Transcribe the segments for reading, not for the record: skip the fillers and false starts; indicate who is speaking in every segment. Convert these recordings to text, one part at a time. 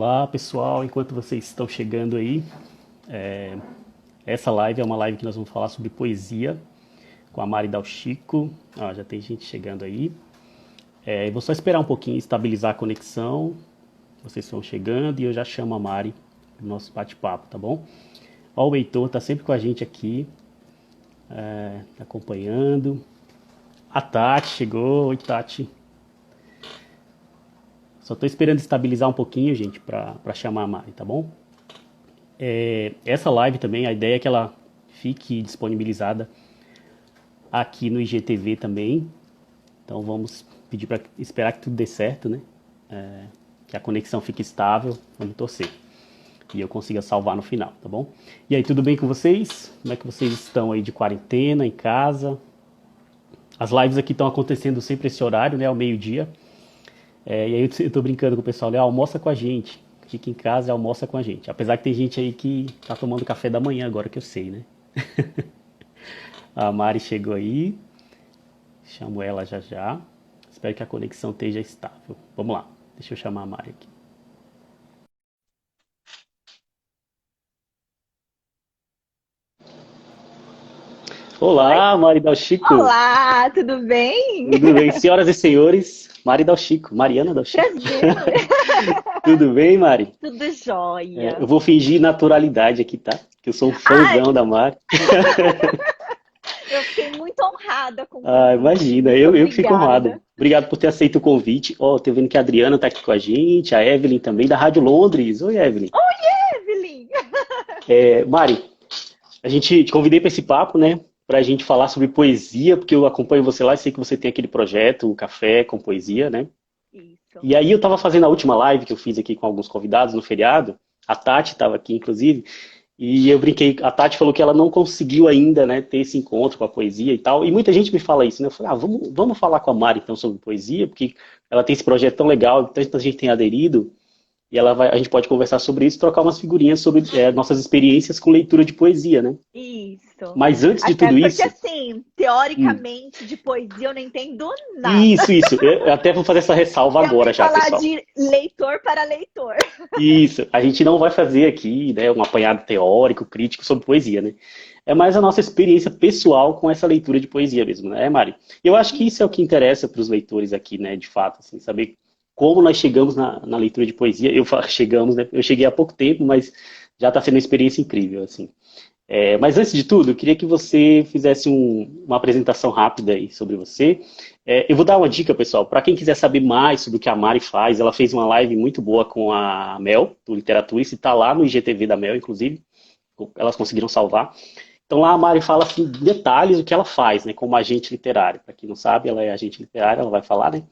Speaker 1: Olá, pessoal. Enquanto vocês estão chegando aí, essa live é uma live que nós vamos falar sobre poesia com a Mari Dal Chico. Já tem gente chegando aí. Eu vou só esperar um pouquinho, estabilizar a conexão. Vocês estão chegando e eu já chamo a Mari para o nosso bate-papo, tá bom? Ó, o Heitor tá sempre com a gente aqui, acompanhando. A Tati chegou. Oi, Tati. Só estou esperando estabilizar um pouquinho, gente, para chamar a Mari, tá bom? Essa live também, a ideia é que ela fique disponibilizada aqui no IGTV também. Então vamos pedir para esperar que tudo dê certo, né? Que a conexão fique estável, vamos torcer. E eu consiga salvar no final, tá bom? E aí, tudo bem com vocês? Como é que vocês estão aí de quarentena, em casa? As lives aqui estão acontecendo sempre esse horário, né? Ao meio-dia. E aí eu tô brincando com o pessoal, né? Almoça com a gente. Fica em casa e almoça com a gente. Apesar que tem gente aí que tá tomando café da manhã agora que eu sei, né? A Mari chegou aí. Chamo ela já já. Espero que a conexão esteja estável. Vamos lá. Deixa eu chamar a Mari aqui.
Speaker 2: Oi?
Speaker 1: Olá, Mari Dal Chico.
Speaker 2: Olá, tudo bem?
Speaker 1: Tudo bem? Senhoras e senhores, Mari Dal Chico. Mariana Dal Chico.
Speaker 2: Prazer.
Speaker 1: Tudo bem, Mari?
Speaker 2: Tudo
Speaker 1: Eu
Speaker 2: jóia.
Speaker 1: vou fingir naturalidade aqui, tá? Que eu sou um
Speaker 2: Ai,
Speaker 1: fãzão da Mari.
Speaker 2: eu fiquei muito honrada com o convite.
Speaker 1: Imagina,
Speaker 2: Muito
Speaker 1: eu que fico honrado.
Speaker 2: obrigada.
Speaker 1: Obrigado por ter aceito o convite. Ó, tô vendo que a Adriana tá aqui com a gente, a Evelyn também, da Rádio Londres. Oi, Evelyn.
Speaker 2: Evelyn.
Speaker 1: Mari, a gente te convidei para esse papo, né? Pra gente falar sobre poesia, porque eu acompanho você lá e sei que você tem aquele projeto, o Café com Poesia, né?
Speaker 2: Isso.
Speaker 1: E aí eu tava fazendo a última live que eu fiz aqui com alguns convidados no feriado, a Tati estava aqui, inclusive, e eu brinquei, a Tati falou que ela não conseguiu ainda, né, ter esse encontro com a poesia e tal, e muita gente me fala isso, né? Eu falei, vamos falar com a Mari então sobre poesia, porque ela tem esse projeto tão legal, tanta gente tem aderido, e a gente pode conversar sobre isso, trocar umas figurinhas sobre nossas experiências com leitura de poesia, né?
Speaker 2: Isso.
Speaker 1: Mas antes de
Speaker 2: Até
Speaker 1: tudo
Speaker 2: porque,
Speaker 1: isso,
Speaker 2: assim,
Speaker 1: hum,
Speaker 2: teoricamente, de poesia eu não entendo nada.
Speaker 1: isso, eu até vou fazer essa ressalva
Speaker 2: Já
Speaker 1: agora
Speaker 2: ouvi
Speaker 1: já,
Speaker 2: falar
Speaker 1: pessoal.
Speaker 2: de leitor para leitor.
Speaker 1: Isso, a gente não vai fazer aqui, né, um apanhado teórico, crítico sobre poesia, né? É mais a nossa experiência pessoal com essa leitura de poesia mesmo, né, Mari? E eu acho que isso é o que interessa para os leitores aqui, né, de fato, assim, saber como nós chegamos na leitura de poesia. Chegamos, né? Eu cheguei há pouco tempo, mas já está sendo uma experiência incrível, assim. Mas antes de tudo, eu queria que você fizesse uma apresentação rápida aí sobre você. Eu vou dar uma dica, pessoal, para quem quiser saber mais sobre o que a Mari faz. Ela fez uma live muito boa com a Mel, do Literatura, isso está lá no IGTV da Mel, inclusive. Elas conseguiram salvar. Então lá a Mari fala assim, detalhes do que ela faz, né, como agente literário. Para quem não sabe, ela é agente literária, ela vai falar, né?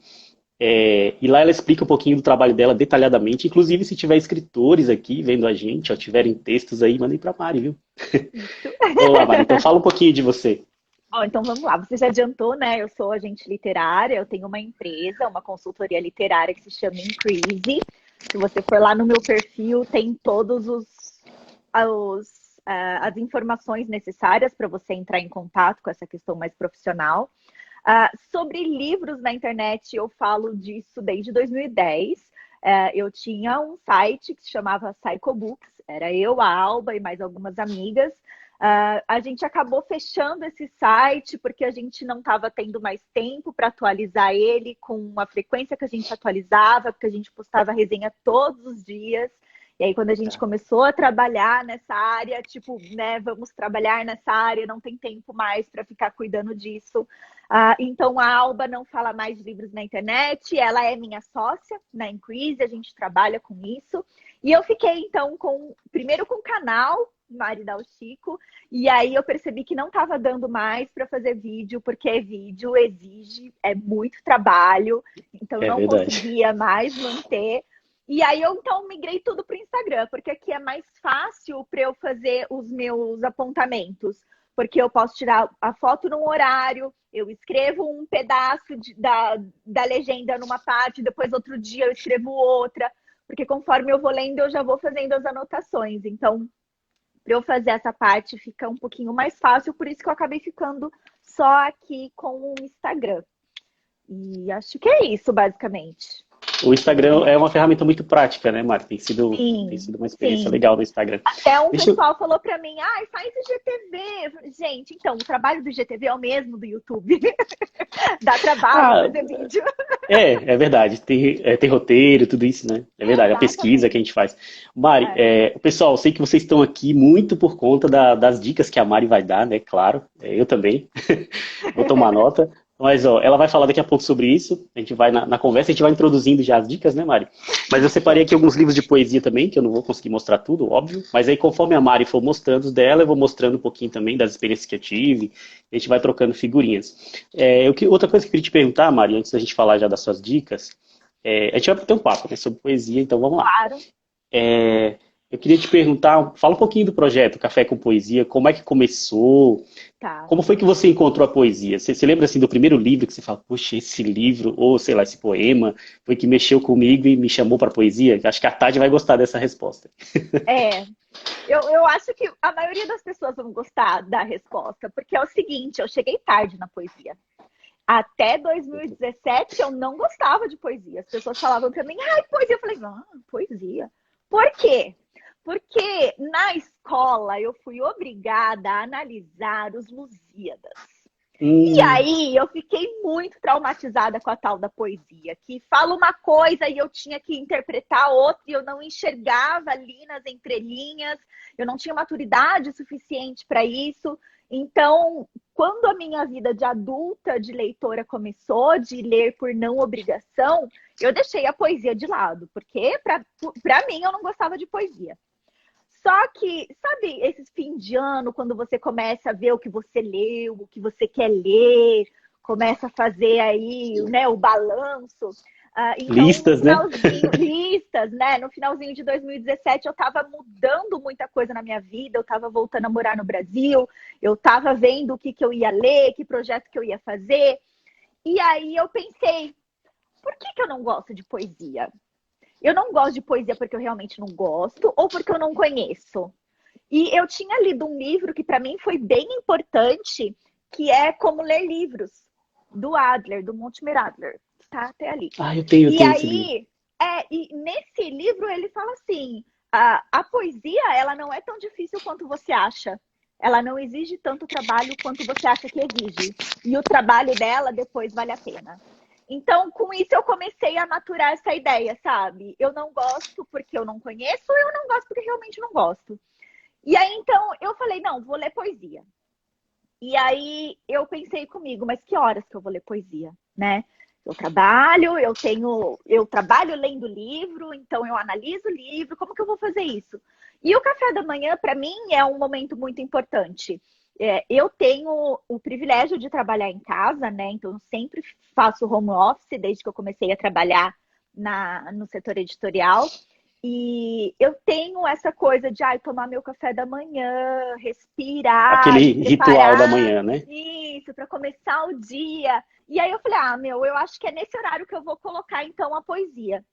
Speaker 1: E lá ela explica um pouquinho do trabalho dela detalhadamente. Inclusive, se tiver escritores aqui vendo a gente, ou tiverem textos aí, mandem para a Mari, viu?
Speaker 2: Isso.
Speaker 1: Olá, Mari. Então fala um pouquinho de você.
Speaker 2: Ó, então vamos lá. Você já adiantou, né? Eu sou agente literária, eu tenho uma empresa, uma consultoria literária que se chama Increase. Se você for lá no meu perfil, tem todos as informações necessárias para você entrar em contato com essa questão mais profissional. Sobre livros na internet, eu falo disso desde 2010. Eu tinha um site que se chamava Psychobooks, era eu, a Alba e mais algumas amigas. A gente acabou fechando esse site porque a gente não estava tendo mais tempo para atualizar ele com a frequência que a gente atualizava, porque a gente postava resenha todos os dias. E aí, quando a gente
Speaker 1: Tá.
Speaker 2: começou a trabalhar nessa área, tipo, né, vamos trabalhar nessa área, não tem tempo mais para ficar cuidando disso. Então, a Alba não fala mais de livros na internet, ela é minha sócia na Increase, a gente trabalha com isso. E eu fiquei, então, primeiro com o canal, Mari Dal Chico, e aí eu percebi que não estava dando mais para fazer vídeo, porque vídeo exige, é muito trabalho, então eu
Speaker 1: É
Speaker 2: não
Speaker 1: verdade.
Speaker 2: conseguia mais manter. E aí eu então migrei tudo para o Instagram, porque aqui é mais fácil para eu fazer os meus apontamentos, porque eu posso tirar a foto num horário, eu escrevo um pedaço da legenda numa parte, depois outro dia eu escrevo outra, porque conforme eu vou lendo, eu já vou fazendo as anotações. Então, para eu fazer essa parte fica um pouquinho mais fácil, por isso que eu acabei ficando só aqui com o Instagram. E acho que é isso, basicamente.
Speaker 1: O Instagram é uma ferramenta muito prática, né, Mari? Tem
Speaker 2: Sim,
Speaker 1: sido uma experiência
Speaker 2: sim.
Speaker 1: legal no Instagram.
Speaker 2: Até um
Speaker 1: Deixa eu...
Speaker 2: pessoal falou pra mim, ai, faz IGTV. Eu falei, gente, então, o trabalho do IGTV é o mesmo do YouTube. Dá trabalho
Speaker 1: Ah,
Speaker 2: fazer vídeo.
Speaker 1: é verdade. Tem roteiro, tudo isso, né? É verdade, a pesquisa que a
Speaker 2: Exatamente.
Speaker 1: gente faz. Mari,
Speaker 2: É.
Speaker 1: pessoal, sei que vocês estão aqui muito por conta das dicas que a Mari vai dar, né? Claro, eu também. Vou tomar nota. Mas, ó, ela vai falar daqui a pouco sobre isso. A gente vai na conversa, a gente vai introduzindo já as dicas, né, Mari? Mas eu separei
Speaker 2: Isso.
Speaker 1: aqui alguns livros de poesia também, que eu não vou conseguir mostrar tudo, óbvio. Mas aí, conforme a Mari for mostrando os dela, eu vou mostrando um pouquinho também das experiências que eu tive. A gente vai trocando figurinhas. Outra coisa que eu queria te perguntar, Mari, antes da gente falar já das suas dicas, a gente vai ter um papo, né, sobre poesia, então vamos lá.
Speaker 2: Claro.
Speaker 1: É, eu queria te perguntar, fala um pouquinho do projeto Café com Poesia, como é que começou,
Speaker 2: Tá.
Speaker 1: como foi que você encontrou a poesia? Você se lembra assim do primeiro livro que você fala, poxa, esse livro, ou sei lá, esse poema, foi que mexeu comigo e me chamou para poesia? Acho que a Tati vai gostar dessa resposta.
Speaker 2: É. Eu acho que a maioria das pessoas vão gostar da resposta, porque é o seguinte, eu cheguei tarde na poesia. Até 2017 eu não gostava de poesia. As pessoas falavam pra mim, ai, poesia. Eu falei, poesia. Por quê? Porque na escola eu fui obrigada a analisar os Lusíadas. E
Speaker 1: Hum,
Speaker 2: aí eu fiquei muito traumatizada com a tal da poesia, que fala uma coisa e eu tinha que interpretar outra e eu não enxergava ali nas entrelinhas, eu não tinha maturidade suficiente para isso. Então, quando a minha vida de adulta, de leitora começou, de ler por não obrigação, eu deixei a poesia de lado, porque para mim eu não gostava de poesia. Só que, sabe, esse fim de ano, quando você começa a ver o que você leu, o que você quer ler, começa a fazer aí, né, o balanço. Então, no
Speaker 1: listas, né?
Speaker 2: finalzinho, listas, né? No finalzinho de 2017, eu estava mudando muita coisa na minha vida, eu estava voltando a morar no Brasil, eu estava vendo o que, que eu ia ler, que projeto que eu ia fazer. E aí eu pensei, por que, que eu não gosto de poesia? Eu não gosto de poesia porque eu realmente não gosto ou porque eu não conheço. E eu tinha lido um livro que para mim foi bem importante, que é Como Ler Livros, do Adler, do Mortimer Adler, que está até ali.
Speaker 1: Ah, eu
Speaker 2: E
Speaker 1: tenho esse livro.
Speaker 2: aí, e nesse livro ele fala assim, a poesia, ela não é tão difícil quanto você acha. Ela não exige tanto trabalho quanto você acha que exige. E o trabalho dela depois vale a pena. Então, com isso, eu comecei a maturar essa ideia, sabe? Eu não gosto porque eu não conheço, eu não gosto porque realmente não gosto. E aí, então, eu falei, não, vou ler poesia. E aí, eu pensei comigo, mas que horas que eu vou ler poesia, né? Eu trabalho lendo livro, então eu analiso o livro, como que eu vou fazer isso? E o café da manhã, para mim, é um momento muito importante. Eu tenho o privilégio de trabalhar em casa, né? Então, eu sempre faço home office desde que eu comecei a trabalhar no setor editorial. E eu tenho essa coisa de tomar meu café da manhã, respirar, me
Speaker 1: Aquele ritual da
Speaker 2: preparar,
Speaker 1: manhã, né?
Speaker 2: isso, para começar o dia. E aí eu falei, eu acho que é nesse horário que eu vou colocar então a poesia.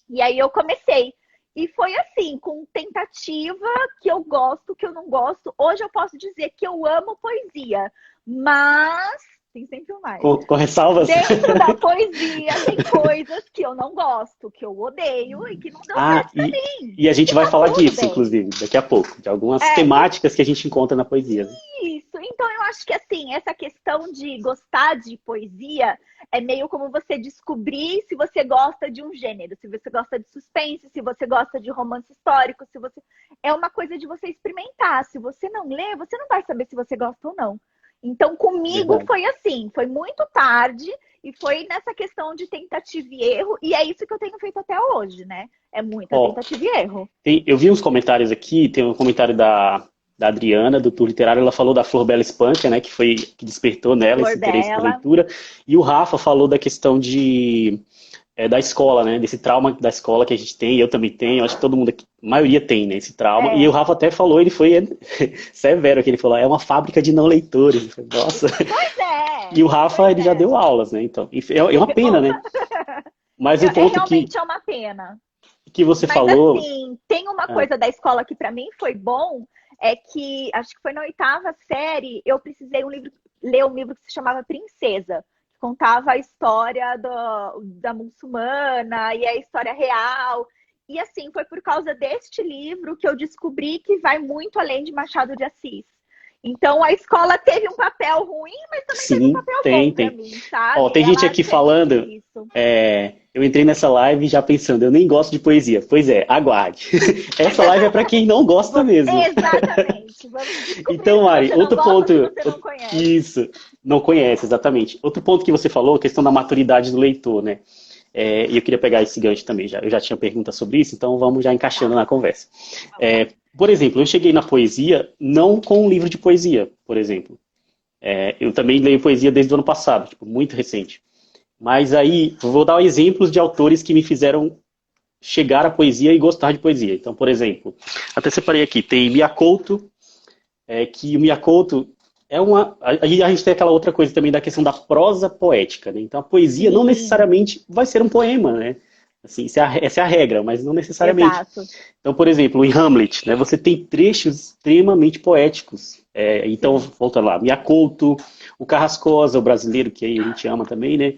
Speaker 2: E aí eu comecei. E foi assim, com tentativa, que eu gosto, que eu não gosto. Hoje eu posso dizer que eu amo poesia, mas tem sempre um mais.
Speaker 1: Com ressalvas?
Speaker 2: Dentro da poesia tem coisas que eu não gosto, que eu odeio e que não deu
Speaker 1: Ah,
Speaker 2: certo pra mim.
Speaker 1: e a gente
Speaker 2: E
Speaker 1: vai
Speaker 2: tá
Speaker 1: falar
Speaker 2: tudo
Speaker 1: disso,
Speaker 2: bem.
Speaker 1: inclusive, daqui a pouco, de algumas
Speaker 2: É, e
Speaker 1: temáticas que a gente encontra na poesia, né?
Speaker 2: isso. Então eu acho que assim, essa questão de gostar de poesia é meio como você descobrir se você gosta de um gênero, se você gosta de suspense, se você gosta de romance histórico, se você é uma coisa de você experimentar. Se você não lê, você não vai saber se você gosta ou não. Então comigo
Speaker 1: Verdade.
Speaker 2: foi assim, foi muito tarde e foi nessa questão de tentativa e erro, e é isso que eu tenho feito até hoje, né? É muita
Speaker 1: Ó,
Speaker 2: tentativa e erro.
Speaker 1: eu vi uns comentários aqui, tem um comentário da Adriana, do Tour Literário, ela falou da Flor Bela Espanca, né, que despertou nela
Speaker 2: Flor
Speaker 1: esse interesse por
Speaker 2: Bela.
Speaker 1: leitura, e o Rafa falou da questão da escola, né, desse trauma da escola que a gente tem, eu também tenho, acho que todo mundo aqui, a maioria tem, né, esse trauma, e o
Speaker 2: É,
Speaker 1: Rafa até falou, ele foi severo, que ele falou, é uma fábrica de não leitores. Eu falei, nossa,
Speaker 2: pois
Speaker 1: e
Speaker 2: é,
Speaker 1: o Rafa,
Speaker 2: pois
Speaker 1: ele já
Speaker 2: é.
Speaker 1: deu aulas, né, então, é uma pena,
Speaker 2: Bom,
Speaker 1: né, mas o ponto
Speaker 2: realmente é uma pena.
Speaker 1: que você
Speaker 2: Mas
Speaker 1: falou,
Speaker 2: assim, tem uma
Speaker 1: ah,
Speaker 2: coisa da escola que para mim foi bom, é que acho que foi na oitava série, eu precisei ler um livro que se chamava Princesa, contava a história da muçulmana e a história real. E assim, foi por causa deste livro que eu descobri que vai muito além de Machado de Assis. Então, a escola teve um papel ruim, mas também teve um
Speaker 1: Sim,
Speaker 2: papel bom
Speaker 1: tem,
Speaker 2: para
Speaker 1: tem.
Speaker 2: mim,
Speaker 1: Ó,
Speaker 2: sabe?
Speaker 1: tem gente
Speaker 2: Ela
Speaker 1: aqui
Speaker 2: serviu
Speaker 1: falando,
Speaker 2: isso.
Speaker 1: eu entrei nessa live já pensando, eu nem gosto de poesia. Pois é, aguarde. Essa live é para quem não gosta mesmo.
Speaker 2: Exatamente. Vamos descobrir
Speaker 1: Então,
Speaker 2: se
Speaker 1: Mari,
Speaker 2: você não
Speaker 1: outro
Speaker 2: gosta ou se
Speaker 1: ponto.
Speaker 2: você não conhece.
Speaker 1: Isso, não conhece, exatamente. Outro ponto que você falou, a questão da maturidade do leitor, né? E eu queria pegar esse gancho também, eu já tinha pergunta sobre isso, então vamos já encaixando na conversa. Por exemplo, eu cheguei na poesia não com um livro de poesia, por exemplo. Eu também leio poesia desde o ano passado, tipo, muito recente. Mas aí, vou dar exemplos de autores que me fizeram chegar à poesia e gostar de poesia. Então, por exemplo, até separei aqui, tem Miyakoto, que o Miyakoto é uma... Aí a gente tem aquela outra coisa também da questão da prosa poética, né? Então, a poesia não
Speaker 2: Sim,
Speaker 1: necessariamente vai ser um poema, né? Assim, essa é a regra, mas não necessariamente.
Speaker 2: exato.
Speaker 1: Então, por exemplo, em Hamlet, né, você tem trechos extremamente poéticos. Então,
Speaker 2: Sim.
Speaker 1: voltando lá, Miyakoto, o Carrascosa, o brasileiro, que aí a gente ama também, né?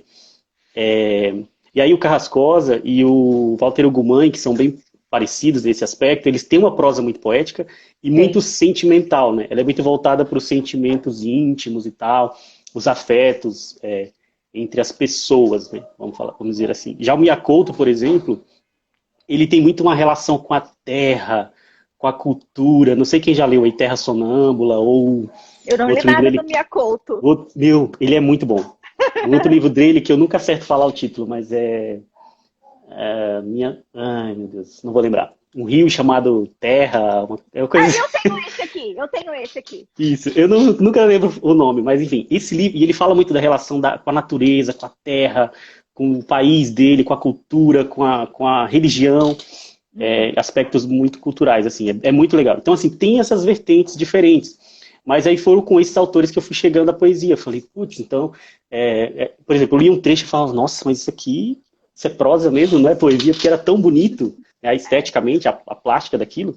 Speaker 1: E aí o Carrascosa e o Walter Ugumãe, que são bem parecidos nesse aspecto, eles têm uma prosa muito poética e muito
Speaker 2: Tem.
Speaker 1: sentimental, né? Ela é muito voltada para os sentimentos íntimos e tal, os afetos entre as pessoas, né? Vamos dizer assim. Já o Miyakoto, por exemplo, ele tem muito uma relação com a terra, com a cultura. Não sei quem já leu aí Terra Sonâmbula ou
Speaker 2: Eu não li
Speaker 1: outro livro
Speaker 2: nada do
Speaker 1: dele.
Speaker 2: Miyakoto.
Speaker 1: Meu, ele é muito bom. Um outro livro dele que eu nunca acerto falar o título, mas ai, meu Deus, não vou lembrar. Um rio chamado Terra, é uma coisa assim.
Speaker 2: Eu tenho esse aqui, eu tenho esse aqui.
Speaker 1: Isso, eu nunca lembro o nome, mas enfim, esse livro, e ele fala muito da relação com a natureza, com a terra, com o país dele, com a cultura, com a religião, aspectos muito culturais, assim, é muito legal. Então, assim, tem essas vertentes diferentes, mas aí foram com esses autores que eu fui chegando à poesia. Eu falei, putz, então, por exemplo, eu li um trecho e falava, nossa, mas isso é prosa mesmo, não é poesia, porque era tão bonito, né, esteticamente, a plástica daquilo.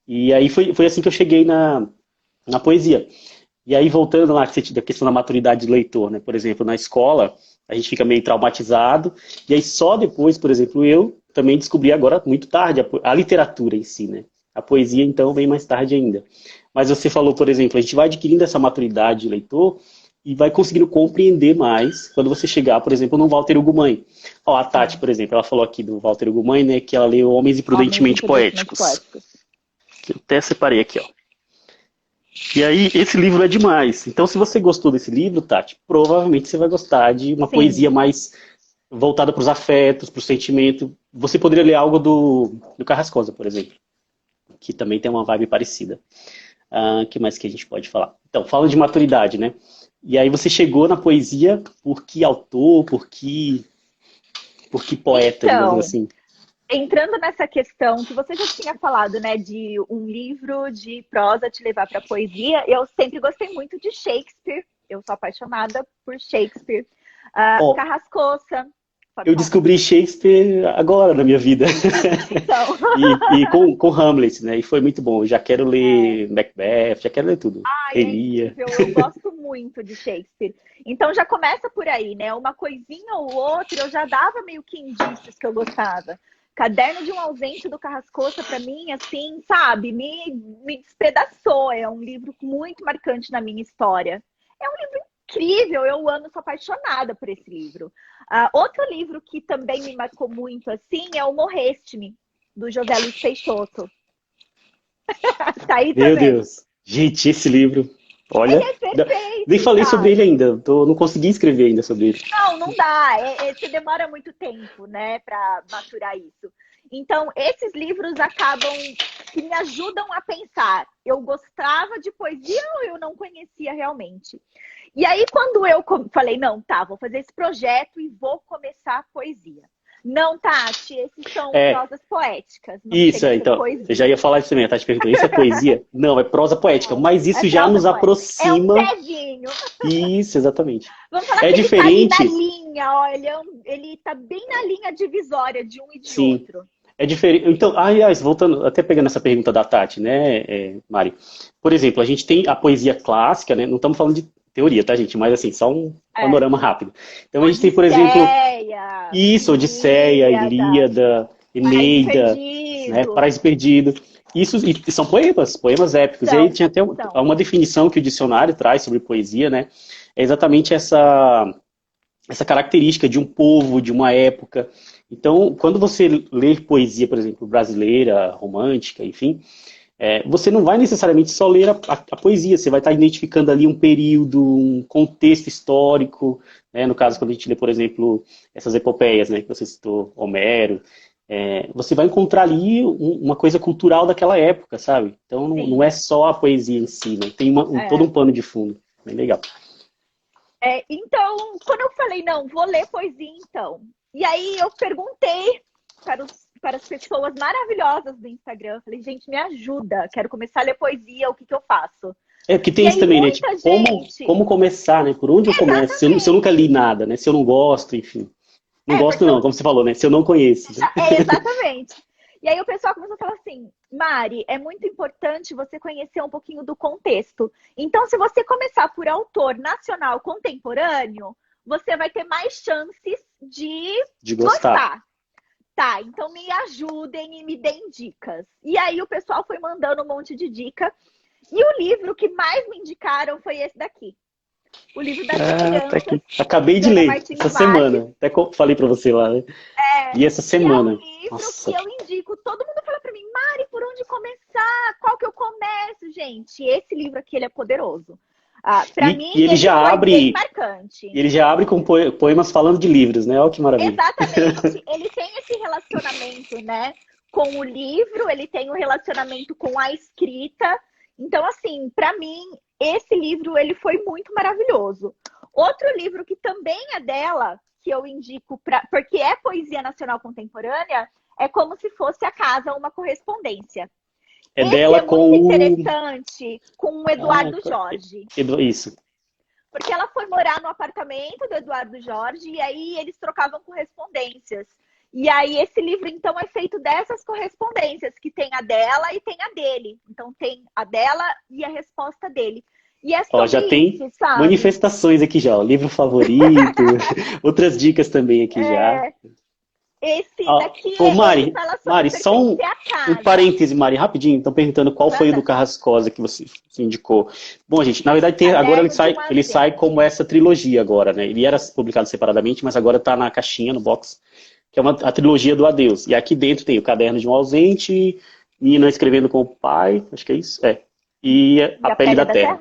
Speaker 1: E aí foi assim que eu cheguei na poesia. E aí, voltando lá da questão da maturidade do leitor, né? Por exemplo, na escola, a gente fica meio traumatizado, e aí só depois, por exemplo, eu também descobri agora, muito tarde, a literatura em si, né? A poesia, então, vem mais tarde ainda. Mas você falou, por exemplo, a gente vai adquirindo essa maturidade de leitor e vai conseguindo compreender mais quando você chegar, por exemplo, no Walter Ugumãe. Ó, a Tati, por exemplo, ela falou aqui do Walter Ugumãe, né, que ela leu Homens
Speaker 2: Homens
Speaker 1: Imprudentemente
Speaker 2: Imprudentemente
Speaker 1: Poéticos.
Speaker 2: Poéticos.
Speaker 1: Eu até separei aqui, ó. E aí, esse livro é demais. Então, se você gostou desse livro, Tati, provavelmente você vai gostar de uma
Speaker 2: Sim.
Speaker 1: poesia mais voltada para os afetos, para o sentimento. Você poderia ler algo do Carrascosa, por exemplo, que também tem uma vibe parecida. Que mais que a gente pode falar? Então, fala de maturidade, né? E aí você chegou na poesia por que autor, por que poeta, digamos
Speaker 2: Então,
Speaker 1: assim.
Speaker 2: entrando nessa questão que você já tinha falado, né, de um livro de prosa te levar para a poesia, eu sempre gostei muito de Shakespeare. Eu sou apaixonada por Shakespeare.
Speaker 1: Ó,
Speaker 2: Carrascosa, pode
Speaker 1: eu
Speaker 2: falar.
Speaker 1: descobri Shakespeare agora na minha vida.
Speaker 2: Então,
Speaker 1: E com Hamlet, né? E foi muito bom. Eu já quero
Speaker 2: é,
Speaker 1: ler Macbeth, já quero ler tudo.
Speaker 2: ai, é
Speaker 1: Elia.
Speaker 2: incrível, eu gosto muito de Shakespeare. Então já começa por aí, né? Uma coisinha ou outra, eu já dava meio que indícios que eu gostava. Caderno de um Ausente do Carrascosa, para mim, assim, sabe, me despedaçou. É um livro muito marcante na minha história. É um livro incrível, eu amo, sou apaixonada por esse livro. Outro livro que também me marcou muito, assim, é o Morreste-me, do José Luiz Peixoto. Tá aí
Speaker 1: Meu
Speaker 2: também.
Speaker 1: Deus. Gente, esse livro.
Speaker 2: Ele
Speaker 1: Olha.
Speaker 2: é
Speaker 1: Nem
Speaker 2: perfeito,
Speaker 1: falei sobre ele
Speaker 2: sabe?
Speaker 1: ainda. Não consegui escrever ainda sobre ele.
Speaker 2: Não, não dá. Você demora muito tempo, né, para maturar isso. Então, esses livros acabam que me ajudam a pensar. Eu gostava de poesia ou eu não conhecia realmente? E aí, quando eu falei, não, tá, vou fazer esse projeto e vou começar a poesia. Não, Tati, esses são
Speaker 1: É,
Speaker 2: prosas poéticas, não
Speaker 1: isso,
Speaker 2: chega a ser
Speaker 1: então. Eu já
Speaker 2: poesia.
Speaker 1: ia falar isso também. A Tati perguntou: isso é poesia? Não, é prosa poética.
Speaker 2: Não,
Speaker 1: Mas
Speaker 2: é
Speaker 1: isso já
Speaker 2: prosa
Speaker 1: nos
Speaker 2: poética. É um
Speaker 1: aproxima.
Speaker 2: pezinho.
Speaker 1: Isso, exatamente.
Speaker 2: Vamos falar
Speaker 1: É
Speaker 2: que ele tá ali na
Speaker 1: diferente.
Speaker 2: linha, ó. Ele tá bem na linha divisória de um e de
Speaker 1: Sim.
Speaker 2: outro.
Speaker 1: É diferente. Então, aliás, voltando, até pegando essa pergunta da Tati, né, Mari? Por exemplo, a gente tem a poesia clássica, né? Não estamos falando de teoria, tá, gente? Mas assim, só um panorama rápido. Então a gente tem, por exemplo,
Speaker 2: Odisseia,
Speaker 1: isso, Odisseia, Ilíada,
Speaker 2: Paraíso
Speaker 1: Eneida, né?
Speaker 2: Perdido.
Speaker 1: Paraíso Perdido. Isso e são poemas épicos. E aí
Speaker 2: São,
Speaker 1: tinha até
Speaker 2: são.
Speaker 1: uma definição que o dicionário traz sobre poesia, né? É exatamente essa característica de um povo, de uma época. Então, quando você lê poesia, por exemplo, brasileira, romântica, enfim, você não vai necessariamente só ler a poesia, você vai estar identificando ali um período, um contexto histórico, né? No caso, quando a gente lê, por exemplo, essas epopeias, né, que você citou, Homero, você vai encontrar ali uma coisa cultural daquela época, sabe? Então não é só a poesia em si, né? Tem todo um pano de fundo, bem legal.
Speaker 2: Então, quando eu falei, não, vou ler poesia então, e aí eu perguntei para as pessoas maravilhosas do Instagram, falei, gente, me ajuda, quero começar a ler poesia, o que eu faço?
Speaker 1: Porque tem isso também, né? Tipo, como começar, né? Por onde eu começo? Se eu nunca li nada, né? Se eu não gosto, enfim. Não gosto não, como você falou, né? Se eu não conheço. Né?
Speaker 2: Exatamente. E aí o pessoal começou a falar assim, Mari, é muito importante você conhecer um pouquinho do contexto. Então, se você começar por autor nacional contemporâneo, você vai ter mais chances de gostar. Tá, então me ajudem e me deem dicas. E aí o pessoal foi mandando um monte de dica. E o livro que mais me indicaram foi esse daqui. O livro das crianças.
Speaker 1: Acabei de ler essa semana. Até falei pra você lá, né? E essa semana.
Speaker 2: É um livro que eu indico. Todo mundo fala pra mim, Mari, por onde começar? Qual que eu começo? Gente, esse livro aqui, ele é poderoso. Pra mim,
Speaker 1: ele já abre,
Speaker 2: bem marcante.
Speaker 1: Ele já abre com poemas falando de livros, né? Olha que maravilha.
Speaker 2: Exatamente. Ele tem esse relacionamento, né? Com o livro, ele tem um relacionamento com a escrita. Então, assim, pra mim, esse livro, ele foi muito maravilhoso. Outro livro que também é dela, que eu indico, porque é poesia nacional contemporânea, é Como Se Fosse a Casa, uma Correspondência.
Speaker 1: É dela com
Speaker 2: muito interessante, com o Eduardo Jorge.
Speaker 1: Isso.
Speaker 2: Porque ela foi morar no apartamento do Eduardo Jorge e aí eles trocavam correspondências. E aí esse livro, então, é feito dessas correspondências, que tem a dela e tem a dele. Então tem a dela e a resposta dele. E é sobre
Speaker 1: já tem
Speaker 2: isso, sabe?
Speaker 1: Manifestações aqui já, ó. Livro favorito, outras dicas também aqui já.
Speaker 2: Esse daqui
Speaker 1: Mari, só um parêntese, Mari, rapidinho. Estão perguntando qual foi o do Carrascosa que você indicou. Bom, gente, na verdade, agora ele sai como essa trilogia agora, né? Ele era publicado separadamente, mas agora está na caixinha, no box, que é a trilogia do Adeus. E aqui dentro tem o Caderno de um Ausente, Nina Escrevendo com o Pai, acho que é isso, e A Pele da Terra.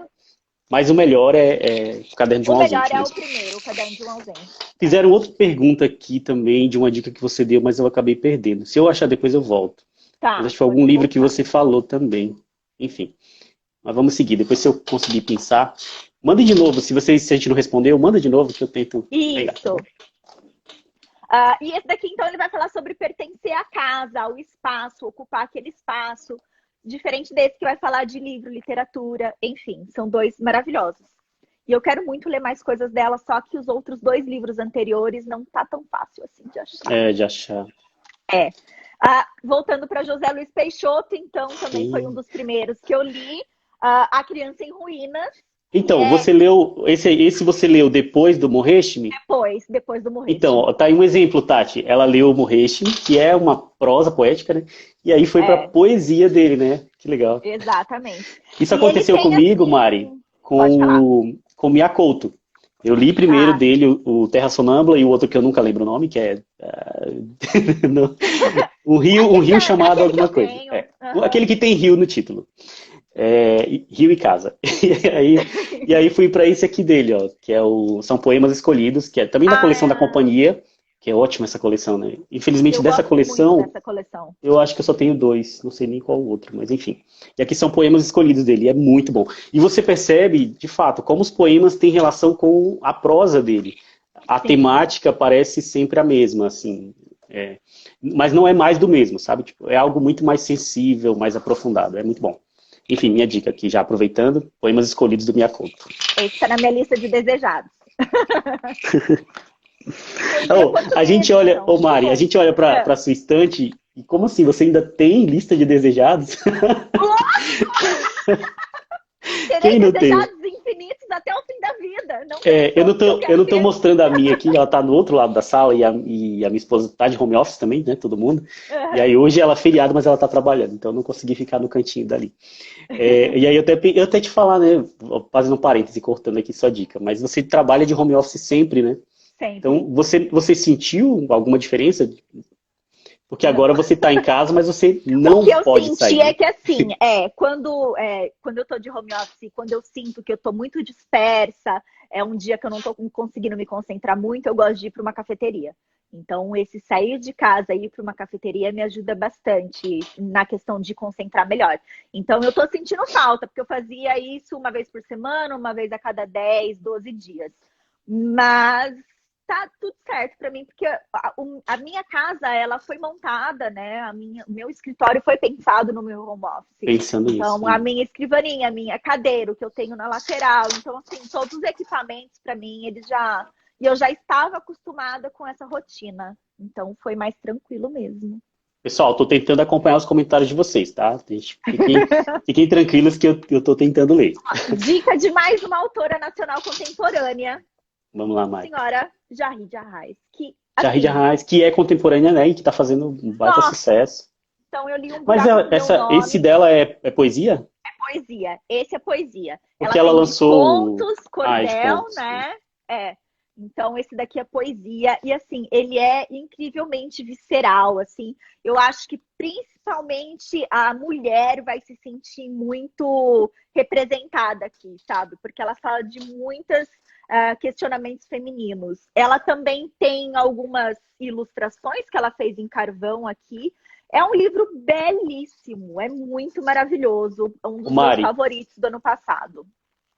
Speaker 1: Mas o melhor é o Caderno de um Ausente.
Speaker 2: O melhor é o primeiro, o Caderno de um Ausente.
Speaker 1: Fizeram outra pergunta aqui também, de uma dica que você deu, mas eu acabei perdendo. Se eu achar depois, eu volto.
Speaker 2: Tá.
Speaker 1: Mas acho que foi algum livro que você falou também. Enfim. Mas vamos seguir. Depois, se eu conseguir pensar, manda de novo. Se a gente não respondeu, manda de novo que eu tento pegar.
Speaker 2: Isso. E esse daqui, então, ele vai falar sobre pertencer à casa, ao espaço, ocupar aquele espaço. Diferente desse que vai falar de livro, literatura, enfim, são dois maravilhosos. E eu quero muito ler mais coisas dela, só que os outros dois livros anteriores não tá tão fácil assim de achar.
Speaker 1: De achar.
Speaker 2: Voltando para José Luiz Peixoto, então, também foi um dos primeiros que eu li, A Criança em Ruínas.
Speaker 1: Então, você leu, esse você leu depois do Morreste-me?
Speaker 2: Depois do Morreste-me.
Speaker 1: Então, tá aí um exemplo, Tati. Ela leu o Morreste-me, que é uma prosa poética, né? E aí foi pra poesia dele, né? Que legal.
Speaker 2: Exatamente.
Speaker 1: Isso aconteceu comigo, assim, Mari, com Mia Couto. Eu li primeiro dele o Terra Sonâmbula e o outro que eu nunca lembro o nome, que é um rio chamado alguma coisa. Aquele que tem rio no título. Rio e Casa. E aí fui para esse aqui dele, ó, que são poemas escolhidos, que é também da coleção da Companhia, que é ótima essa coleção, né? Infelizmente dessa coleção, eu acho que eu só tenho 2, não sei nem qual o outro, mas enfim. E aqui são poemas escolhidos dele, é muito bom. E você percebe, de fato, como os poemas têm relação com a prosa dele. A temática parece sempre a mesma, assim. Mas não é mais do mesmo, sabe? Tipo, é algo muito mais sensível, mais aprofundado, é muito bom. Enfim, minha dica aqui, já aproveitando, poemas escolhidos do Mia Couto.
Speaker 2: Esse está na minha lista de desejados.
Speaker 1: A gente olha, Mari, a gente olha para sua estante e como assim, você ainda tem lista de desejados?
Speaker 2: Quem não tem? Desejados infinitos. bonitos até o fim da vida. Não
Speaker 1: É, eu
Speaker 2: pensam
Speaker 1: não
Speaker 2: que eu
Speaker 1: tô, eu
Speaker 2: quero
Speaker 1: não tô
Speaker 2: ter.
Speaker 1: mostrando a minha aqui, ela tá no outro lado da sala e a minha esposa tá de home office também, né? Todo mundo. E
Speaker 2: Aham.
Speaker 1: aí hoje ela é feriado, mas ela tá trabalhando, então eu não consegui ficar no cantinho dali. E aí eu até te falar, né? Fazendo um parêntese, cortando aqui sua dica, mas você trabalha de home office sempre, né?
Speaker 2: Sempre.
Speaker 1: Então você sentiu alguma diferença? Porque agora
Speaker 2: Não.
Speaker 1: você tá em casa, mas você
Speaker 2: O que
Speaker 1: não
Speaker 2: eu
Speaker 1: pode
Speaker 2: senti
Speaker 1: sair,
Speaker 2: é
Speaker 1: né?
Speaker 2: que assim, quando eu tô de home office, quando eu sinto que eu tô muito dispersa, é um dia que eu não tô conseguindo me concentrar muito, eu gosto de ir para uma cafeteria. Então, esse sair de casa e ir para uma cafeteria me ajuda bastante na questão de concentrar melhor. Então, eu tô sentindo falta, porque eu fazia isso uma vez por semana, uma vez a cada 10, 12 dias. Mas tá tudo certo para mim, porque a minha casa, ela foi montada, né? O meu escritório foi pensado no meu home office.
Speaker 1: Pensando nisso.
Speaker 2: Então, a minha escrivaninha, a minha cadeira, o que eu tenho na lateral. Então, assim, todos os equipamentos, para mim, eles já... E eu já estava acostumada com essa rotina. Então, foi mais tranquilo mesmo.
Speaker 1: Pessoal, estou tentando acompanhar os comentários de vocês, tá? Gente, fiquem tranquilos que eu estou tentando ler.
Speaker 2: Dica de mais uma autora nacional contemporânea,
Speaker 1: Vamos lá, Mari.
Speaker 2: senhora Jahid Arraes, que,
Speaker 1: Shahid
Speaker 2: assim,
Speaker 1: Arraes, que é contemporânea, né? E que está fazendo um baita
Speaker 2: nossa,
Speaker 1: sucesso.
Speaker 2: então eu li Um
Speaker 1: Mas
Speaker 2: Buraco no Meu
Speaker 1: esse
Speaker 2: Nome.
Speaker 1: dela é poesia?
Speaker 2: Poesia. Esse é poesia. Ela
Speaker 1: Porque ela
Speaker 2: tem de
Speaker 1: lançou.
Speaker 2: contos,
Speaker 1: Ah, de
Speaker 2: cordel,
Speaker 1: contos.
Speaker 2: né? É. Então, esse daqui é poesia. E, assim, ele é incrivelmente visceral, assim. Eu acho que, principalmente, a mulher vai se sentir muito representada aqui, sabe? Porque ela fala de muitos questionamentos femininos. Ela também tem algumas ilustrações que ela fez em carvão aqui. É um livro belíssimo, é muito maravilhoso. É um
Speaker 1: Ô,
Speaker 2: dos meus
Speaker 1: Mari,
Speaker 2: favoritos do ano passado.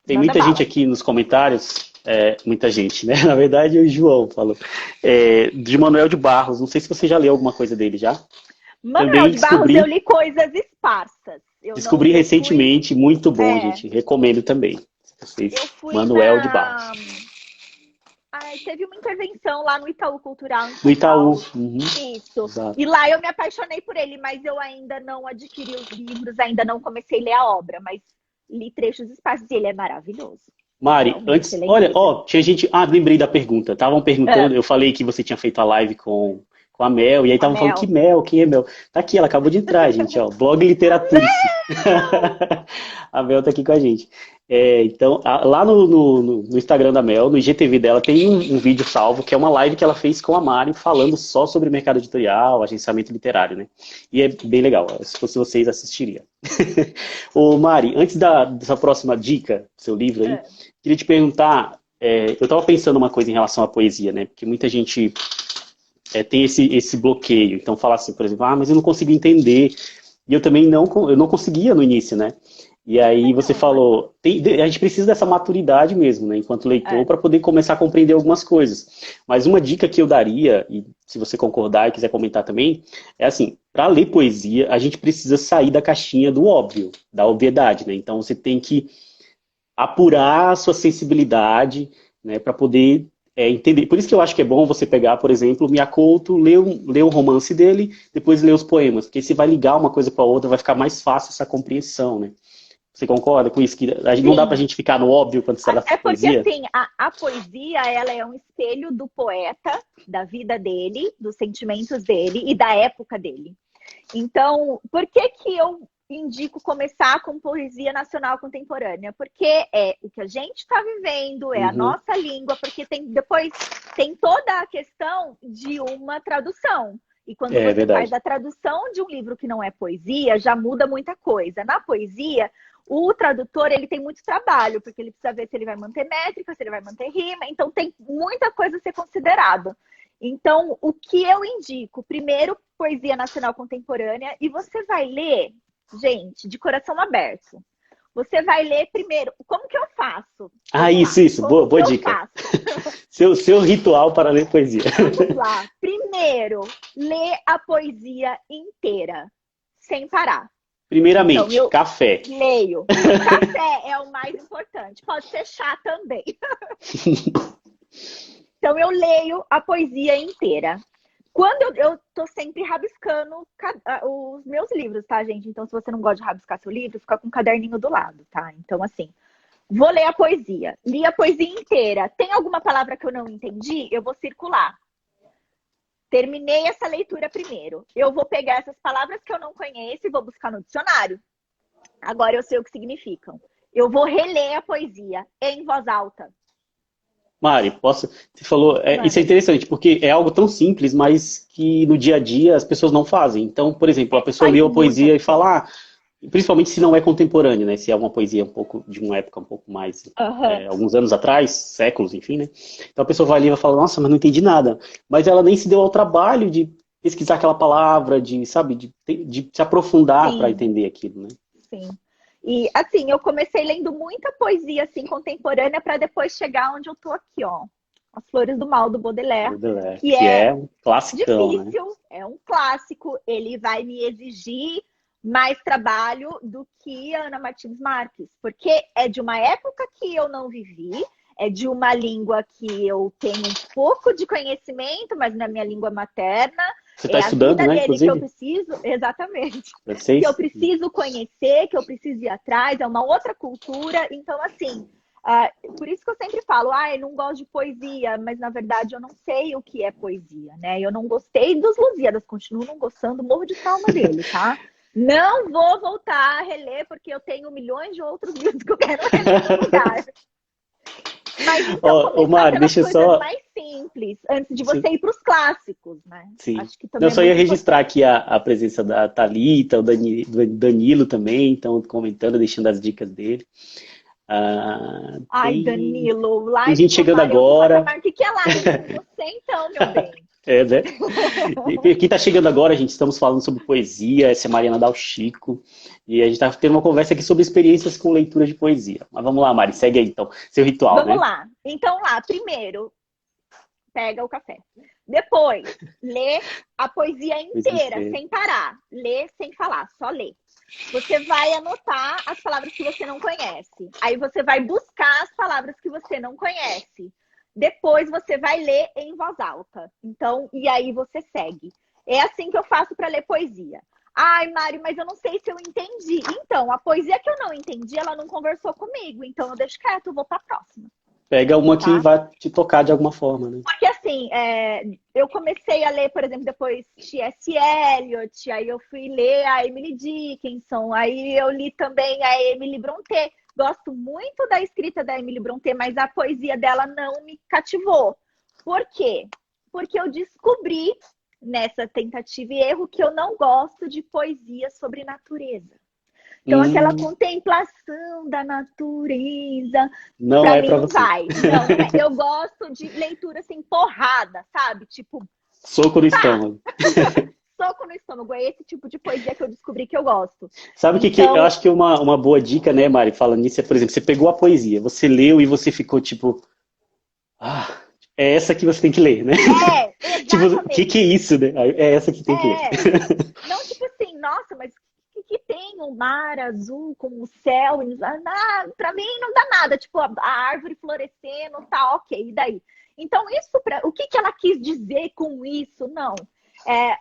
Speaker 1: tem
Speaker 2: Manda
Speaker 1: muita gente
Speaker 2: bala.
Speaker 1: aqui nos comentários. Muita gente, né? Na verdade, o João falou. De Manuel de Barros. Não sei se você já leu alguma coisa dele já.
Speaker 2: Manuel
Speaker 1: Também
Speaker 2: de Barros, eu
Speaker 1: descobri.
Speaker 2: li coisas esparsas. Eu não,
Speaker 1: Descobri
Speaker 2: eu fui,
Speaker 1: recentemente, muito bom,
Speaker 2: é,
Speaker 1: gente. Recomendo também.
Speaker 2: eu
Speaker 1: Vocês,
Speaker 2: fui
Speaker 1: Manuel de
Speaker 2: na,
Speaker 1: Barros.
Speaker 2: ai, teve uma intervenção lá no Itaú Cultural em
Speaker 1: No
Speaker 2: São
Speaker 1: Itaú.
Speaker 2: Paulo.
Speaker 1: Uhum,
Speaker 2: Isso.
Speaker 1: exato.
Speaker 2: E lá eu me apaixonei por ele, mas eu ainda não adquiri os livros, ainda não comecei a ler a obra, mas li trechos esparsos e ele é maravilhoso.
Speaker 1: Mari,
Speaker 2: Realmente,
Speaker 1: antes,
Speaker 2: ele é
Speaker 1: olha,
Speaker 2: incrível.
Speaker 1: ó, tinha gente. Ah, lembrei da pergunta. Estavam perguntando,
Speaker 2: É,
Speaker 1: eu falei que você tinha feito a live com a Mel, e aí
Speaker 2: a
Speaker 1: estavam falando que
Speaker 2: Mel.
Speaker 1: Mel, quem é Mel? Tá aqui, ela acabou de entrar, gente, ó. Blog Literaturice. A Mel tá aqui com a gente. Então, lá no Instagram da Mel, no IGTV dela, tem um vídeo salvo, que é uma live que ela fez com a Mari, falando só sobre mercado editorial, agenciamento literário, né? E é bem legal, se fosse vocês, assistiriam. Ô, Mari, antes dessa próxima dica, seu livro aí,
Speaker 2: É,
Speaker 1: queria te perguntar, eu estava pensando uma coisa em relação à poesia, né? Porque muita gente tem esse bloqueio. Então fala assim, por exemplo, mas eu não consigo entender. E eu também eu não conseguia no início, né? E aí
Speaker 2: também
Speaker 1: você
Speaker 2: não, é.
Speaker 1: falou, a gente precisa dessa maturidade mesmo, né, enquanto leitor,
Speaker 2: É,
Speaker 1: para poder começar a compreender algumas coisas. Mas uma dica que eu daria, e se você concordar e quiser comentar também, é assim, para ler poesia, a gente precisa sair da caixinha do óbvio, da obviedade, né? Então você tem que apurar a sua sensibilidade, né, para poder entender. Por isso que eu acho que é bom você pegar, por exemplo, o Mia Couto, ler o romance dele, depois ler os poemas, porque você vai ligar uma coisa para outra, vai ficar mais fácil essa compreensão, né? Você concorda com isso? Que não dá para a
Speaker 2: sim.
Speaker 1: gente ficar no óbvio quando se trata
Speaker 2: Até
Speaker 1: de
Speaker 2: porque,
Speaker 1: poesia?
Speaker 2: assim, a poesia, ela é um espelho do poeta, da vida dele, dos sentimentos dele e da época dele. Então, por que que eu indico começar com poesia nacional contemporânea? Porque é o que a gente está vivendo, é a
Speaker 1: Uhum,
Speaker 2: nossa língua, porque depois tem toda a questão de uma tradução. E quando
Speaker 1: é
Speaker 2: você faz
Speaker 1: verdade.
Speaker 2: a tradução de um livro que não é poesia, já muda muita coisa. Na poesia, o tradutor ele tem muito trabalho, porque ele precisa ver se ele vai manter métrica, se ele vai manter rima, então tem muita coisa a ser considerado. Então, o que eu indico? Primeiro, poesia nacional contemporânea, e você vai ler, gente, de coração aberto. Você vai ler primeiro, como que eu faço?
Speaker 1: Ah,
Speaker 2: Vamos lá,
Speaker 1: isso, boa,
Speaker 2: como que
Speaker 1: boa
Speaker 2: eu
Speaker 1: dica.
Speaker 2: faço?
Speaker 1: Seu ritual para ler poesia.
Speaker 2: Vamos lá. Primeiro, lê a poesia inteira, sem parar. Então,
Speaker 1: Primeiramente,
Speaker 2: eu
Speaker 1: café.
Speaker 2: leio. Café é o mais importante. Pode ser chá também. Então, eu leio a poesia inteira. Quando eu tô sempre rabiscando os meus livros, tá, gente? Então, se você não gosta de rabiscar seu livro, fica com um caderninho do lado, tá? Então, assim, Vou ler a poesia. Li a poesia inteira. Tem alguma palavra que eu não entendi? Eu vou circular. Terminei essa leitura primeiro. Eu vou pegar essas palavras que eu não conheço e vou buscar no dicionário. Agora eu sei o que significam. Eu vou reler a poesia em voz alta.
Speaker 1: Mari, posso? Você falou, isso é interessante, porque é algo tão simples, mas que no dia a dia as pessoas não fazem. Então, por exemplo, a pessoa lê a poesia e fala, principalmente se não é contemporâneo, né? Se é uma poesia um pouco de uma época um pouco mais, alguns anos atrás, séculos, enfim, né? Então a pessoa vai ali e vai falar, nossa, mas não entendi nada. Mas ela nem se deu ao trabalho de pesquisar aquela palavra, de, sabe, de se aprofundar para entender aquilo, né?
Speaker 2: Sim. E, assim, eu comecei lendo muita poesia, assim, contemporânea para depois chegar onde eu tô aqui, ó. As Flores do Mal, do Baudelaire.
Speaker 1: Que é um classicão,
Speaker 2: difícil, né? É um clássico. Ele vai me exigir mais trabalho do que a Ana Martins Marques, porque é de uma época que eu não vivi, é de uma língua que eu tenho um pouco de conhecimento, mas na minha língua materna.
Speaker 1: Você está estudando, né, inclusive?
Speaker 2: Que eu preciso, exatamente. Que eu preciso conhecer, que eu preciso ir atrás, é uma outra cultura. Então, assim, por isso que eu sempre falo, eu não gosto de poesia, mas na verdade eu não sei o que é poesia, né? Eu não gostei dos Lusíadas, continuo não gostando, morro de trauma dele, tá? Não vou voltar a reler, porque eu tenho milhões de outros livros que eu quero reler no lugar. Mas então,
Speaker 1: Mari, deixa eu só...
Speaker 2: mais simples, antes de você ir para os clássicos, né?
Speaker 1: Sim.
Speaker 2: Acho que também
Speaker 1: eu só ia registrar aqui a presença da Thalita, do Danilo também, estão comentando, deixando as dicas dele.
Speaker 2: Danilo, live.
Speaker 1: Tem gente chegando agora.
Speaker 2: O que é live com você então, meu bem?
Speaker 1: Né? Quem está chegando agora, gente, estamos falando sobre poesia, essa é a Mariana Dal Chico, e a gente está tendo uma conversa aqui sobre experiências com leitura de poesia. Mas vamos lá, Mari, segue aí então, seu ritual,
Speaker 2: Vamos lá. Então primeiro, pega o café. Depois, lê a poesia inteira, sem parar. Lê sem falar, só lê. Você vai anotar as palavras que você não conhece. Aí você vai buscar as palavras que você não conhece. Depois você vai ler em voz alta. Então, e aí você segue. É assim que eu faço para ler poesia. Ai, Mário, mas eu não sei se eu entendi. Então, a poesia que eu não entendi, ela não conversou comigo. Então, eu deixo quieto, eu vou para a próxima.
Speaker 1: Pega uma que vai te tocar de alguma forma, né?
Speaker 2: Porque assim, eu comecei a ler, por exemplo, depois T.S. Eliot, aí eu fui ler a Emily Dickinson, aí eu li também a Emily Brontë. Gosto muito da escrita da Emily Brontë, mas a poesia dela não me cativou. Por quê? Porque eu descobri, nessa tentativa e erro, que eu não gosto de poesia sobre natureza. Então, aquela contemplação da natureza,
Speaker 1: não
Speaker 2: pra
Speaker 1: é
Speaker 2: mim
Speaker 1: pra
Speaker 2: não
Speaker 1: você.
Speaker 2: vai. Não. Eu gosto de leitura assim, porrada, sabe? Tipo,
Speaker 1: soco no estômago.
Speaker 2: Soco no estômago. É esse tipo de poesia que eu descobri que eu gosto.
Speaker 1: Sabe o que eu acho que uma boa dica, né, Mari, falando nisso, é, por exemplo, você pegou a poesia, você leu e você ficou tipo, é essa que você tem que ler, né?
Speaker 2: Exatamente.
Speaker 1: Tipo, o que é isso, né? É essa que tem que ler.
Speaker 2: Não, tipo assim, nossa, mas que tem o mar azul com o céu? Pra mim não dá nada. Tipo, a árvore florescendo, tá ok, e daí? Então, o que ela quis dizer com isso? Não.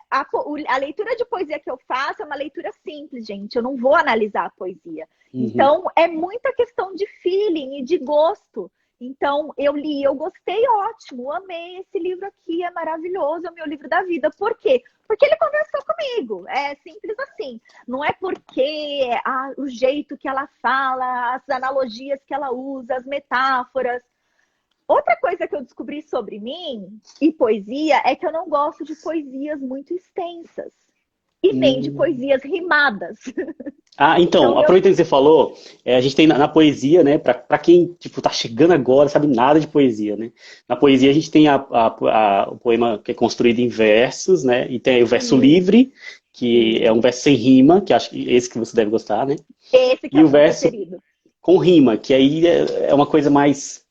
Speaker 2: A leitura de poesia que eu faço é uma leitura simples, gente. Eu não vou analisar a poesia. Então, é muita questão de feeling e de gosto. Então, eu li, eu gostei, ótimo, amei esse livro aqui, é maravilhoso, é o meu livro da vida. Por quê? Porque ele conversou comigo, é simples assim. Não é porque o jeito que ela fala, as analogias que ela usa, as metáforas. Outra coisa que eu descobri sobre mim e poesia é que eu não gosto de poesias muito extensas. E nem de poesias rimadas.
Speaker 1: Então aproveitando que você falou, a gente tem na poesia, né, pra quem tipo, tá chegando agora, sabe nada de poesia, né? Na poesia a gente tem o poema que é construído em versos, né? E tem o verso livre, que é um verso sem rima, que acho que esse que você deve gostar, né?
Speaker 2: Esse que
Speaker 1: e
Speaker 2: é
Speaker 1: o verso
Speaker 2: preferido.
Speaker 1: Com rima, que aí é uma coisa mais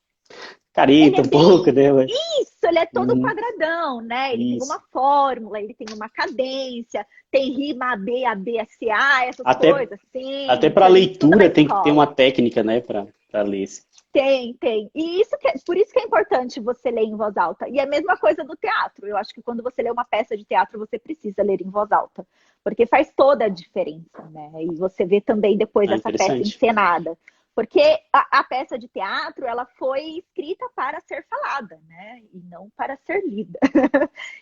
Speaker 1: careta, um pouco, né?
Speaker 2: Isso, ele é todo quadradão, né? Ele tem uma fórmula, ele tem uma cadência, tem rima AB, ABSA, essas coisas assim.
Speaker 1: Até para leitura tem que ter uma técnica, né, para ler.
Speaker 2: Tem. E por isso que é importante você ler em voz alta. E a mesma coisa do teatro. Eu acho que quando você lê uma peça de teatro, você precisa ler em voz alta. Porque faz toda a diferença, né? E você vê também depois essa peça encenada. Porque a peça de teatro, ela foi escrita para ser falada, né? E não para ser lida.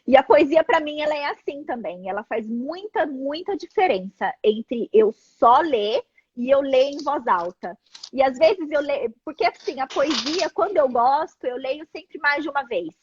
Speaker 2: E a poesia, para mim, ela é assim também. Ela faz muita, muita diferença entre eu só ler e eu ler em voz alta. E às vezes eu leio... Porque, assim, a poesia, quando eu gosto, eu leio sempre mais de uma vez.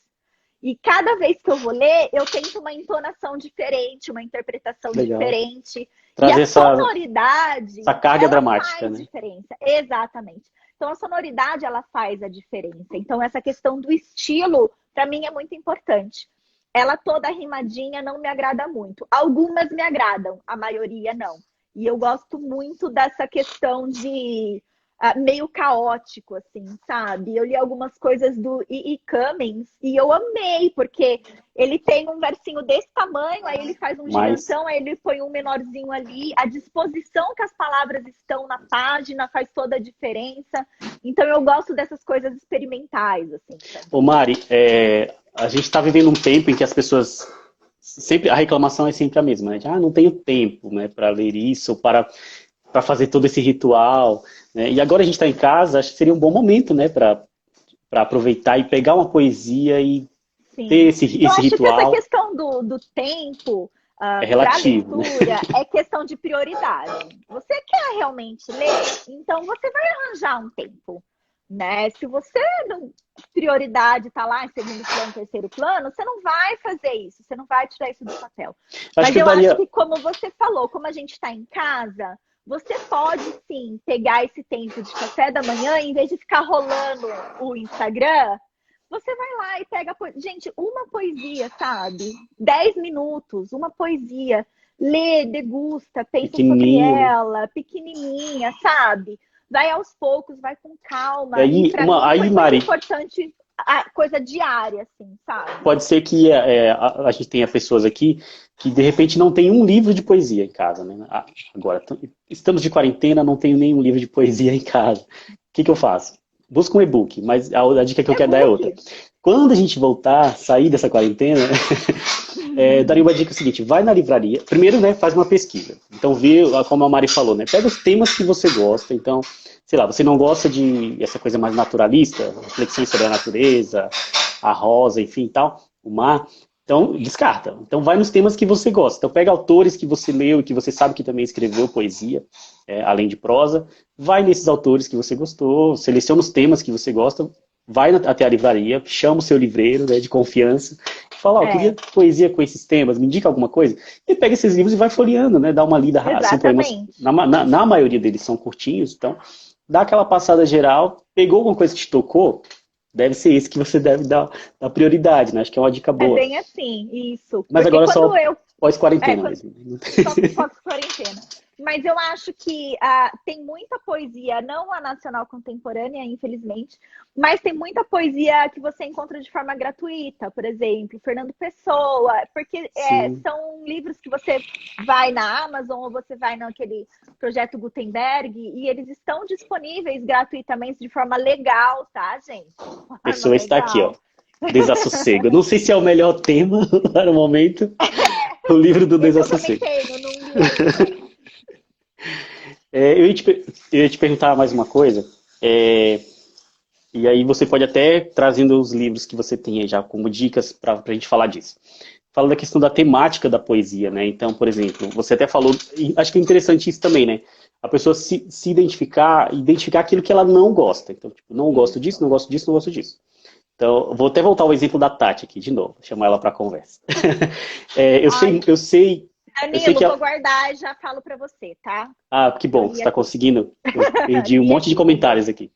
Speaker 2: E cada vez que eu vou ler, eu tento uma entonação diferente, uma interpretação
Speaker 1: Legal.
Speaker 2: diferente. E
Speaker 1: Trazer
Speaker 2: a sonoridade,
Speaker 1: essa carga
Speaker 2: ela
Speaker 1: dramática,
Speaker 2: faz
Speaker 1: né?
Speaker 2: diferença. Exatamente. Então, a sonoridade, ela faz a diferença. Então, essa questão do estilo, para mim, é muito importante. Ela toda rimadinha não me agrada muito. Algumas me agradam, a maioria não. E eu gosto muito dessa questão de meio caótico, assim, sabe? Eu li algumas coisas do E.E. Cummings e eu amei, porque ele tem um versinho desse tamanho, aí ele faz um
Speaker 1: Mas
Speaker 2: gigantão, aí ele põe um menorzinho ali. A disposição que as palavras estão na página faz toda a diferença. Então eu gosto dessas coisas experimentais, assim.
Speaker 1: ô Mari, a gente está vivendo um tempo em que as pessoas sempre a reclamação é sempre a mesma, né? De, não tenho tempo, né, para ler isso, para fazer todo esse ritual, né? E agora a gente está em casa, acho que seria um bom momento, né, para aproveitar e pegar uma poesia e ter
Speaker 2: Sim. Eu
Speaker 1: esse
Speaker 2: acho que essa
Speaker 1: ritual.
Speaker 2: questão do tempo
Speaker 1: É
Speaker 2: para a
Speaker 1: relativo, né?
Speaker 2: leitura é questão de prioridade. Você quer realmente ler? Então você vai arranjar um tempo. Né? Se você não prioridade está lá em segundo plano, terceiro plano, você não vai fazer isso, você não vai tirar isso do papel.
Speaker 1: Acho
Speaker 2: Mas
Speaker 1: que eu
Speaker 2: eu acho
Speaker 1: daria.
Speaker 2: que, como você falou, como a gente está em casa, você pode sim pegar esse tempo de café da manhã, em vez de ficar rolando o Instagram, você vai lá e pega. Gente, uma poesia, sabe? 10 minutos, uma poesia. Lê, degusta, pensa sobre
Speaker 1: Pequenininho, né?
Speaker 2: ela, pequenininha, sabe? Vai aos poucos, vai com
Speaker 1: E
Speaker 2: calma. E
Speaker 1: aí,
Speaker 2: para mim foi
Speaker 1: aí,
Speaker 2: muito
Speaker 1: Mari,
Speaker 2: importante a coisa diária, assim, sabe?
Speaker 1: pode ser que a gente tenha pessoas aqui que de repente não tem um livro de poesia em casa, né? Agora, estamos de quarentena, não tenho nenhum livro de poesia em casa. O que que eu faço? Busco um e-book, mas a dica que eu quero dar é
Speaker 2: E-book.
Speaker 1: outra. Quando a gente voltar, sair dessa quarentena, daria uma dica seguinte, vai na livraria, primeiro, né, faz uma pesquisa. Então, vê, como a Mari falou, né, pega os temas que você gosta, então, sei lá, você não gosta de essa coisa mais naturalista, reflexões sobre a natureza, a rosa, enfim, tal, o mar, então, descarta. Então, vai nos temas que você gosta. Então, pega autores que você leu e que você sabe que também escreveu poesia, além de prosa, vai nesses autores que você gostou, seleciona os temas que você gosta, vai até a livraria, chama o seu livreiro, né, de confiança, fala, eu queria poesia com esses temas, me indica alguma coisa, e pega esses livros e vai folheando, né, dá uma lida, são poemas,
Speaker 2: Exatamente.
Speaker 1: na maioria deles são curtinhos, então, dá aquela passada geral, pegou alguma coisa que te tocou, deve ser esse que você deve dar prioridade, né, acho que é uma dica
Speaker 2: É
Speaker 1: boa.
Speaker 2: bem assim, isso.
Speaker 1: Mas
Speaker 2: Porque
Speaker 1: agora
Speaker 2: quando
Speaker 1: só
Speaker 2: eu.
Speaker 1: pós-quarentena
Speaker 2: Quando,
Speaker 1: mesmo.
Speaker 2: só pós-quarentena. Mas eu acho que tem muita poesia, não a nacional contemporânea, infelizmente, mas tem muita poesia que você encontra de forma gratuita, por exemplo, Fernando Pessoa, porque
Speaker 1: Sim.
Speaker 2: são livros que você vai na Amazon ou você vai naquele projeto Gutenberg e eles estão disponíveis gratuitamente de forma legal, tá, gente?
Speaker 1: A pessoa está aqui, ó.
Speaker 2: Legal.
Speaker 1: Desassossego. Não sei se é o melhor tema para o momento. O livro do
Speaker 2: Esse eu também
Speaker 1: desassossego.
Speaker 2: tenho, não li ainda.
Speaker 1: Eu ia te perguntar mais uma coisa. E aí você pode até trazendo os livros que você tem aí já como dicas para a gente falar disso. Fala da questão da temática da poesia, né? Então, por exemplo, você até falou, e acho que é interessante isso também, né? A pessoa se identificar aquilo que ela não gosta. Então, tipo, não gosto disso, não gosto disso, não gosto disso. Então, vou até voltar ao exemplo da Tati aqui de novo, chamar ela para conversa.
Speaker 2: Ai,
Speaker 1: Eu sei
Speaker 2: Danilo,
Speaker 1: que
Speaker 2: vou guardar e já falo para você, tá?
Speaker 1: que
Speaker 2: Eu
Speaker 1: bom, você
Speaker 2: li
Speaker 1: está
Speaker 2: aqui.
Speaker 1: conseguindo. Eu perdi um
Speaker 2: Li
Speaker 1: monte de
Speaker 2: aqui também.
Speaker 1: comentários aqui.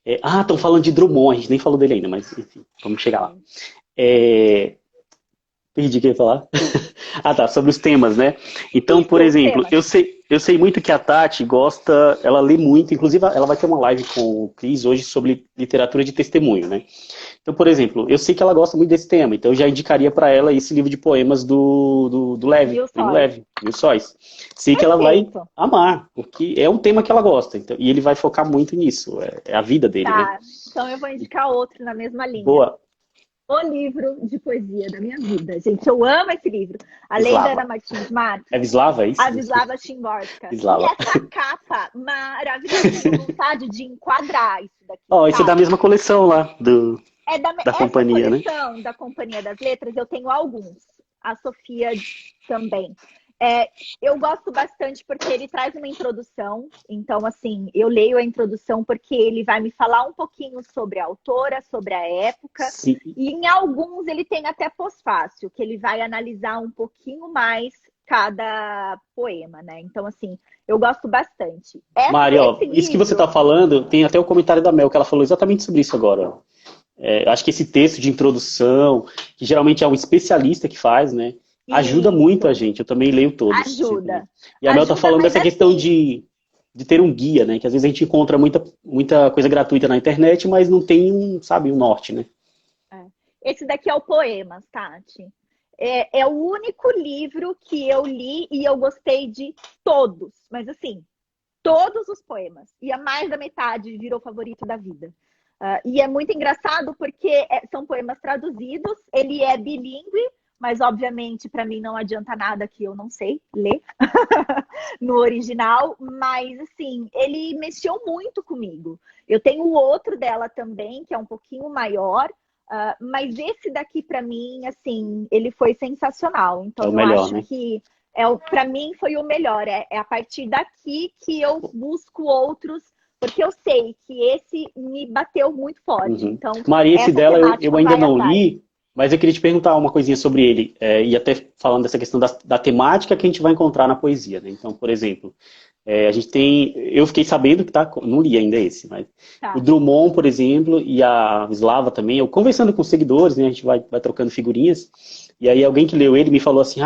Speaker 1: Estão falando de Drummond, a gente nem falou dele ainda, mas enfim, vamos chegar lá.
Speaker 2: Sim.
Speaker 1: Perdi o que eu ia falar. Tá, sobre os temas, né? Então, por
Speaker 2: Isso,
Speaker 1: exemplo,
Speaker 2: temas.
Speaker 1: eu sei muito que a Tati gosta, ela lê muito, inclusive ela vai ter uma live com o Cris hoje sobre literatura de testemunho, né? Então, por exemplo, eu sei que ela gosta muito desse tema, então eu já indicaria para ela esse livro de poemas do Leve,
Speaker 2: Mil
Speaker 1: Primo
Speaker 2: sóis.
Speaker 1: Leve, Mil Sóis. Sei que ela vai
Speaker 2: Perfeito.
Speaker 1: amar, porque é um tema que ela gosta, então, e ele vai focar muito nisso, é a vida dele, né?
Speaker 2: Tá. Então eu vou indicar outro na mesma linha.
Speaker 1: Boa.
Speaker 2: o livro de poesia da minha vida. Gente, eu amo esse livro. Além da
Speaker 1: Wisława.
Speaker 2: Ana Martins Marques,
Speaker 1: É Wisława, é isso?
Speaker 2: a Wisława Szymborska. E
Speaker 1: Wisława.
Speaker 2: essa capa maravilhosa. Eu tenho vontade de enquadrar isso daqui,
Speaker 1: Ó, isso é da
Speaker 2: sabe?
Speaker 1: mesma coleção lá, da
Speaker 2: Essa
Speaker 1: companhia, né?
Speaker 2: coleção da Companhia das Letras, eu tenho alguns. A Sofia também. Eu gosto bastante porque ele traz uma introdução. Então, assim, eu leio a introdução porque ele vai me falar um pouquinho sobre a autora, sobre a época.
Speaker 1: Sim.
Speaker 2: E em alguns ele tem até pós-fácil, que ele vai analisar um pouquinho mais cada poema, né? Então, assim, eu gosto bastante.
Speaker 1: Mari, ó,
Speaker 2: Esse
Speaker 1: isso que você
Speaker 2: livro,
Speaker 1: está falando, tem até o comentário da Mel, que ela falou exatamente sobre isso agora. Ó. Acho que esse texto de introdução, que geralmente é um especialista que faz, né? Ajuda muito a
Speaker 2: isso,
Speaker 1: gente. Eu também leio todos.
Speaker 2: ajuda.
Speaker 1: E a Mel está falando
Speaker 2: Mas
Speaker 1: dessa questão
Speaker 2: assim,
Speaker 1: de ter um guia, né? Que às vezes a gente encontra muita coisa gratuita na internet, mas não tem sabe, um norte, né?
Speaker 2: esse daqui é o Poemas, Tati. É o único livro que eu li e eu gostei de todos. Mas assim, todos os poemas. E a mais da metade virou favorito da vida. E é muito engraçado porque são poemas traduzidos, ele é bilíngue, mas obviamente para mim não adianta nada que eu não sei ler no original, mas assim, ele mexeu muito comigo. Eu tenho o outro dela também, que é um pouquinho maior, mas esse daqui para mim, assim, ele foi sensacional.
Speaker 1: É
Speaker 2: Então
Speaker 1: o
Speaker 2: eu
Speaker 1: melhor,
Speaker 2: acho
Speaker 1: né?
Speaker 2: que para mim foi o melhor. É a partir daqui que eu busco outros, porque eu sei que esse me bateu muito forte.
Speaker 1: Uhum.
Speaker 2: Então,
Speaker 1: Maria, esse
Speaker 2: essa
Speaker 1: dela eu
Speaker 2: temática
Speaker 1: ainda
Speaker 2: vai
Speaker 1: não
Speaker 2: atrás.
Speaker 1: li, mas eu queria te perguntar uma coisinha sobre ele, e até falando dessa questão da temática que a gente vai encontrar na poesia, né? Então, por exemplo, a gente tem, eu fiquei sabendo que não li ainda esse, mas o
Speaker 2: Tá.
Speaker 1: Drummond, por exemplo, e a Slava também, eu conversando com seguidores, né, a gente vai trocando figurinhas, e aí alguém que leu ele me falou assim,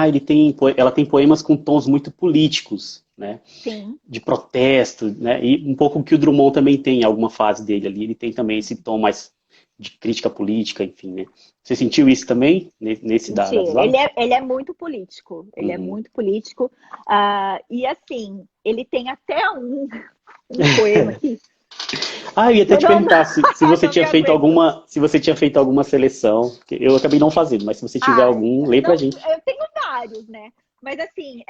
Speaker 1: ela tem poemas com tons muito políticos, né?
Speaker 2: Sim.
Speaker 1: De protesto, né? E um pouco que o Drummond também tem em alguma fase dele ali, ele tem também esse tom mais de crítica política, enfim, né? Você sentiu isso também nesse da
Speaker 2: Mentira.
Speaker 1: Slava?
Speaker 2: Ele é muito político. Ele é
Speaker 1: Uhum.
Speaker 2: muito político. E assim, ele tem até um poema aqui.
Speaker 1: Ah, eu ia até
Speaker 2: Eu
Speaker 1: te
Speaker 2: não,
Speaker 1: perguntar se você
Speaker 2: não me
Speaker 1: tinha feito
Speaker 2: aguento.
Speaker 1: se você tinha feito alguma seleção, que eu acabei não fazendo, mas se você tiver algum, lê pra
Speaker 2: Não,
Speaker 1: gente.
Speaker 2: eu tenho vários, né? Mas assim,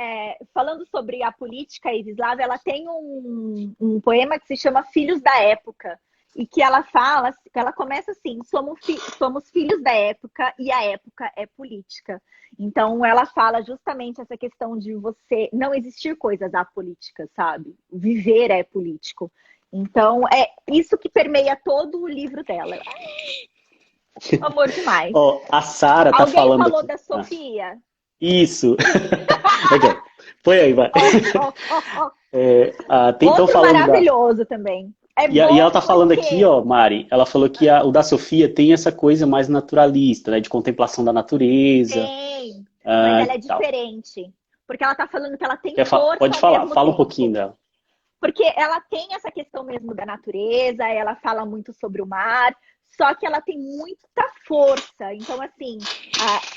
Speaker 2: falando sobre a política Iugoslava, ela tem um poema que se chama Filhos da Época. E que ela começa assim, somos filhos da época e a época é política. Então ela fala justamente essa questão de você não existir coisas apolíticas, sabe? Viver é político. Então é isso que permeia todo o livro dela. Amor demais.
Speaker 1: Ó, a Sara tá
Speaker 2: Alguém
Speaker 1: falando
Speaker 2: falou
Speaker 1: aqui.
Speaker 2: da Sofia?
Speaker 1: Isso. Aqui, ó. Põe aí, vai.
Speaker 2: Oh, oh, oh.
Speaker 1: Estão
Speaker 2: Outro
Speaker 1: falando
Speaker 2: maravilhoso também. É
Speaker 1: E ela
Speaker 2: bom
Speaker 1: tá falando aqui,
Speaker 2: porque
Speaker 1: ó, Mari, ela falou que o da Sofia tem essa coisa mais naturalista, né, de contemplação da natureza,
Speaker 2: tem, mas ela é
Speaker 1: tal.
Speaker 2: diferente. Porque ela tá falando que ela tem força
Speaker 1: Pode
Speaker 2: ao
Speaker 1: falar,
Speaker 2: mesmo
Speaker 1: fala um pouquinho
Speaker 2: tempo.
Speaker 1: dela.
Speaker 2: Porque ela tem essa questão mesmo da natureza, ela fala muito sobre o mar, só que ela tem muita força. Então, assim,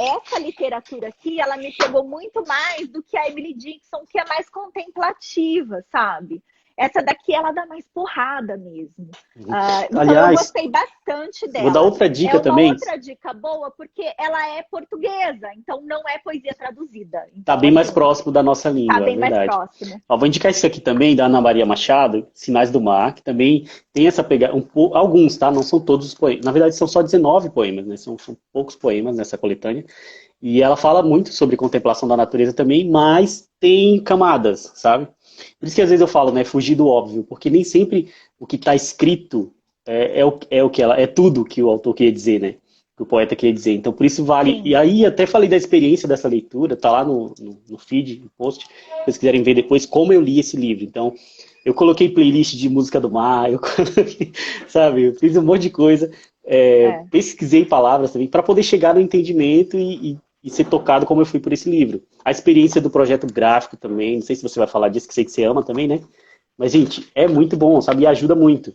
Speaker 2: essa literatura aqui, ela me pegou muito mais do que a Emily Dickinson, que é mais contemplativa, sabe? Essa daqui, ela dá mais porrada mesmo. Então, eu
Speaker 1: Aliás,
Speaker 2: gostei bastante
Speaker 1: vou dar
Speaker 2: dela.
Speaker 1: outra
Speaker 2: É
Speaker 1: dica
Speaker 2: uma
Speaker 1: também,
Speaker 2: outra dica boa, porque ela é portuguesa, então não é poesia traduzida.
Speaker 1: tá
Speaker 2: Então,
Speaker 1: bem mais
Speaker 2: assim,
Speaker 1: próximo da nossa
Speaker 2: tá
Speaker 1: língua, é
Speaker 2: bem mais
Speaker 1: verdade.
Speaker 2: próximo.
Speaker 1: Ó, vou indicar isso aqui também, da Ana Maria Machado, Sinais do Mar, que também tem essa pegada, alguns, tá? Não são todos os poemas. Na verdade, são só 19 poemas, né? São poucos poemas nessa coletânea. E ela fala muito sobre contemplação da natureza também, mas tem camadas, sabe? Por isso que às vezes eu falo, né, fugir do óbvio, porque nem sempre o que está escrito é o que é tudo que o autor queria dizer, né? Que o poeta queria dizer. Então, por isso vale. E
Speaker 2: Sim.
Speaker 1: aí, até falei da experiência dessa leitura, tá lá no feed, no post, se vocês quiserem ver depois como eu li esse livro. Então, eu coloquei playlist de música do mar, eu coloquei, sabe, eu fiz um monte de coisa, pesquisei palavras também, para poder chegar no entendimento e ser tocado como eu fui por esse livro. A experiência do projeto gráfico também, não sei se você vai falar disso, que sei que você ama também, né? Mas, gente, é muito bom, sabe? E ajuda muito.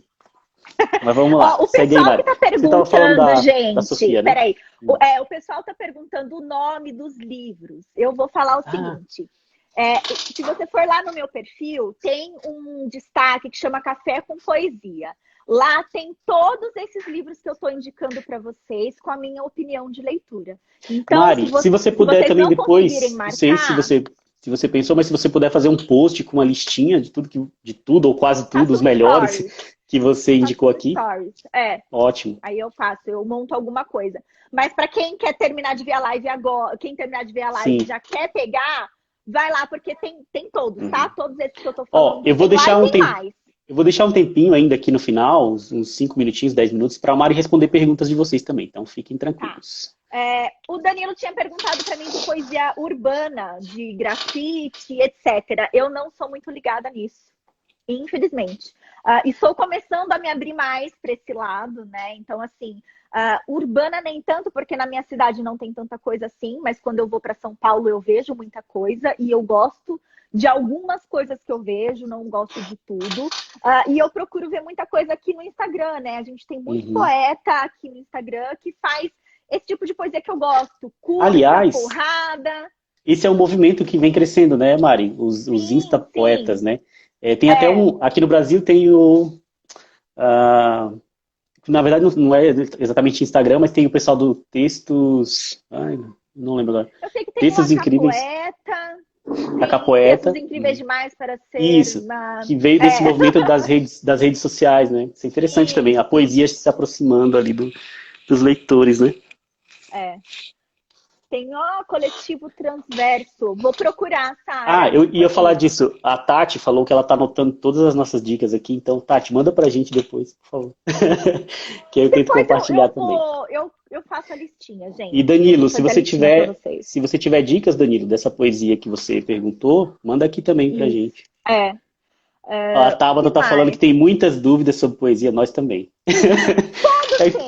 Speaker 1: Mas vamos lá,
Speaker 2: O
Speaker 1: segue aí,
Speaker 2: pessoal que
Speaker 1: Mari.
Speaker 2: está
Speaker 1: Você estava falando
Speaker 2: perguntando,
Speaker 1: da
Speaker 2: gente,
Speaker 1: Sofia, né?
Speaker 2: peraí, o pessoal está perguntando o nome dos livros. Eu vou falar o
Speaker 1: Ah,
Speaker 2: seguinte: se você for lá no meu perfil, tem um destaque que chama Café com Poesia. Lá tem todos esses livros que eu estou indicando para vocês com a minha opinião de leitura. Então,
Speaker 1: Mari, se você
Speaker 2: se
Speaker 1: puder
Speaker 2: vocês
Speaker 1: também
Speaker 2: não conseguirem
Speaker 1: depois, não sei
Speaker 2: marcar,
Speaker 1: se você pensou, mas se você puder fazer um post com uma listinha de tudo, de tudo ou quase tudo,
Speaker 2: faço
Speaker 1: os
Speaker 2: um
Speaker 1: melhores
Speaker 2: stories.
Speaker 1: que você
Speaker 2: Faço
Speaker 1: indicou
Speaker 2: um
Speaker 1: aqui,
Speaker 2: stories. É,
Speaker 1: ótimo.
Speaker 2: aí eu faço, eu monto alguma coisa. Mas para quem quer terminar de ver a live agora, quem terminar de ver a live e
Speaker 1: Sim.
Speaker 2: já quer pegar, vai lá, porque tem todos, tá? Todos esses que eu tô
Speaker 1: Ó,
Speaker 2: falando tem lá e tem mais.
Speaker 1: eu vou deixar um tempinho ainda aqui no final, uns 5 minutinhos, 10 minutos, para a Mari responder perguntas de vocês também. Então fiquem
Speaker 2: Tá.
Speaker 1: tranquilos.
Speaker 2: O Danilo tinha perguntado para mim de poesia urbana, de grafite, etc. Eu não sou muito ligada nisso, infelizmente. E estou começando a me abrir mais para esse lado, né? Então, assim, urbana nem tanto, porque na minha cidade não tem tanta coisa assim, mas quando eu vou para São Paulo eu vejo muita coisa e eu gosto de algumas coisas que eu vejo, não gosto de tudo. E eu procuro ver muita coisa aqui no Instagram, né? A gente tem muito poeta aqui no Instagram que faz esse tipo de poesia que eu gosto. Curta,
Speaker 1: Aliás,
Speaker 2: porrada.
Speaker 1: esse é um movimento que vem crescendo, né, Mari? Os Insta-poetas,
Speaker 2: Sim.
Speaker 1: né? Tem até aqui no Brasil tem o... na verdade, não é exatamente Instagram, mas tem o pessoal do Textos... Ai, não lembro agora.
Speaker 2: Eu sei que tem
Speaker 1: Textos
Speaker 2: uma
Speaker 1: Incríveis.
Speaker 2: capoeita,
Speaker 1: A
Speaker 2: tem
Speaker 1: Capoeta.
Speaker 2: textos incríveis demais para ser
Speaker 1: Isso, que veio desse movimento das redes sociais, né? Isso é interessante também, a poesia se aproximando ali dos leitores, né?
Speaker 2: Tem coletivo transverso. Vou procurar, Sara.
Speaker 1: Eu ia falar disso. A Tati falou que ela tá anotando todas as nossas dicas aqui, então, Tati, manda pra gente depois, por favor. Que aí eu tento
Speaker 2: Depois
Speaker 1: compartilhar também.
Speaker 2: eu faço a listinha, gente.
Speaker 1: E Danilo, se você tiver dicas, Danilo, dessa poesia que você perguntou, manda aqui também pra gente. A Tabata tá falando que tem muitas dúvidas sobre poesia, nós também.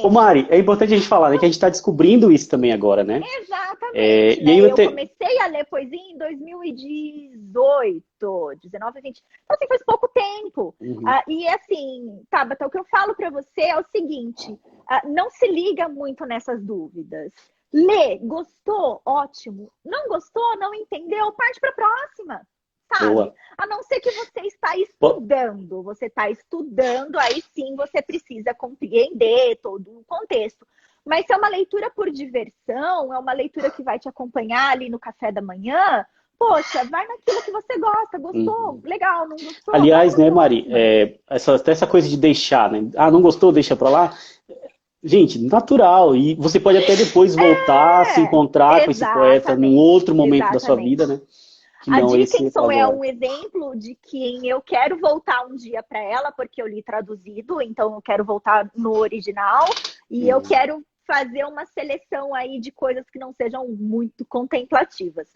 Speaker 1: Ô Mari, é importante a gente falar, né, que a gente está descobrindo isso também agora, né?
Speaker 2: Exatamente.
Speaker 1: E aí
Speaker 2: eu comecei a ler poesia em 2018, 19, 20. Então, assim, faz pouco tempo. E assim, Tabata, o que eu falo para você é o seguinte, não se liga muito nessas dúvidas. Lê, gostou? Ótimo. Não gostou? Não entendeu? Parte para a próxima. Sabe? Boa. A não ser que você está estudando. Você está estudando, aí sim você precisa compreender todo o contexto. Mas se é uma leitura por diversão, é uma leitura que vai te acompanhar ali no café da manhã, poxa, vai naquilo que você gosta. Gostou? Legal, não gostou?
Speaker 1: Aliás, né, Mari, essa coisa de deixar, né? Não gostou, deixa pra lá. Gente, natural. E você pode até depois voltar a se encontrar com esse poeta num outro momento da sua vida, né?
Speaker 2: A Dickinson é um exemplo de quem eu quero voltar um dia para ela, porque eu li traduzido, então eu quero voltar no original. E eu quero fazer uma seleção aí de coisas que não sejam muito contemplativas.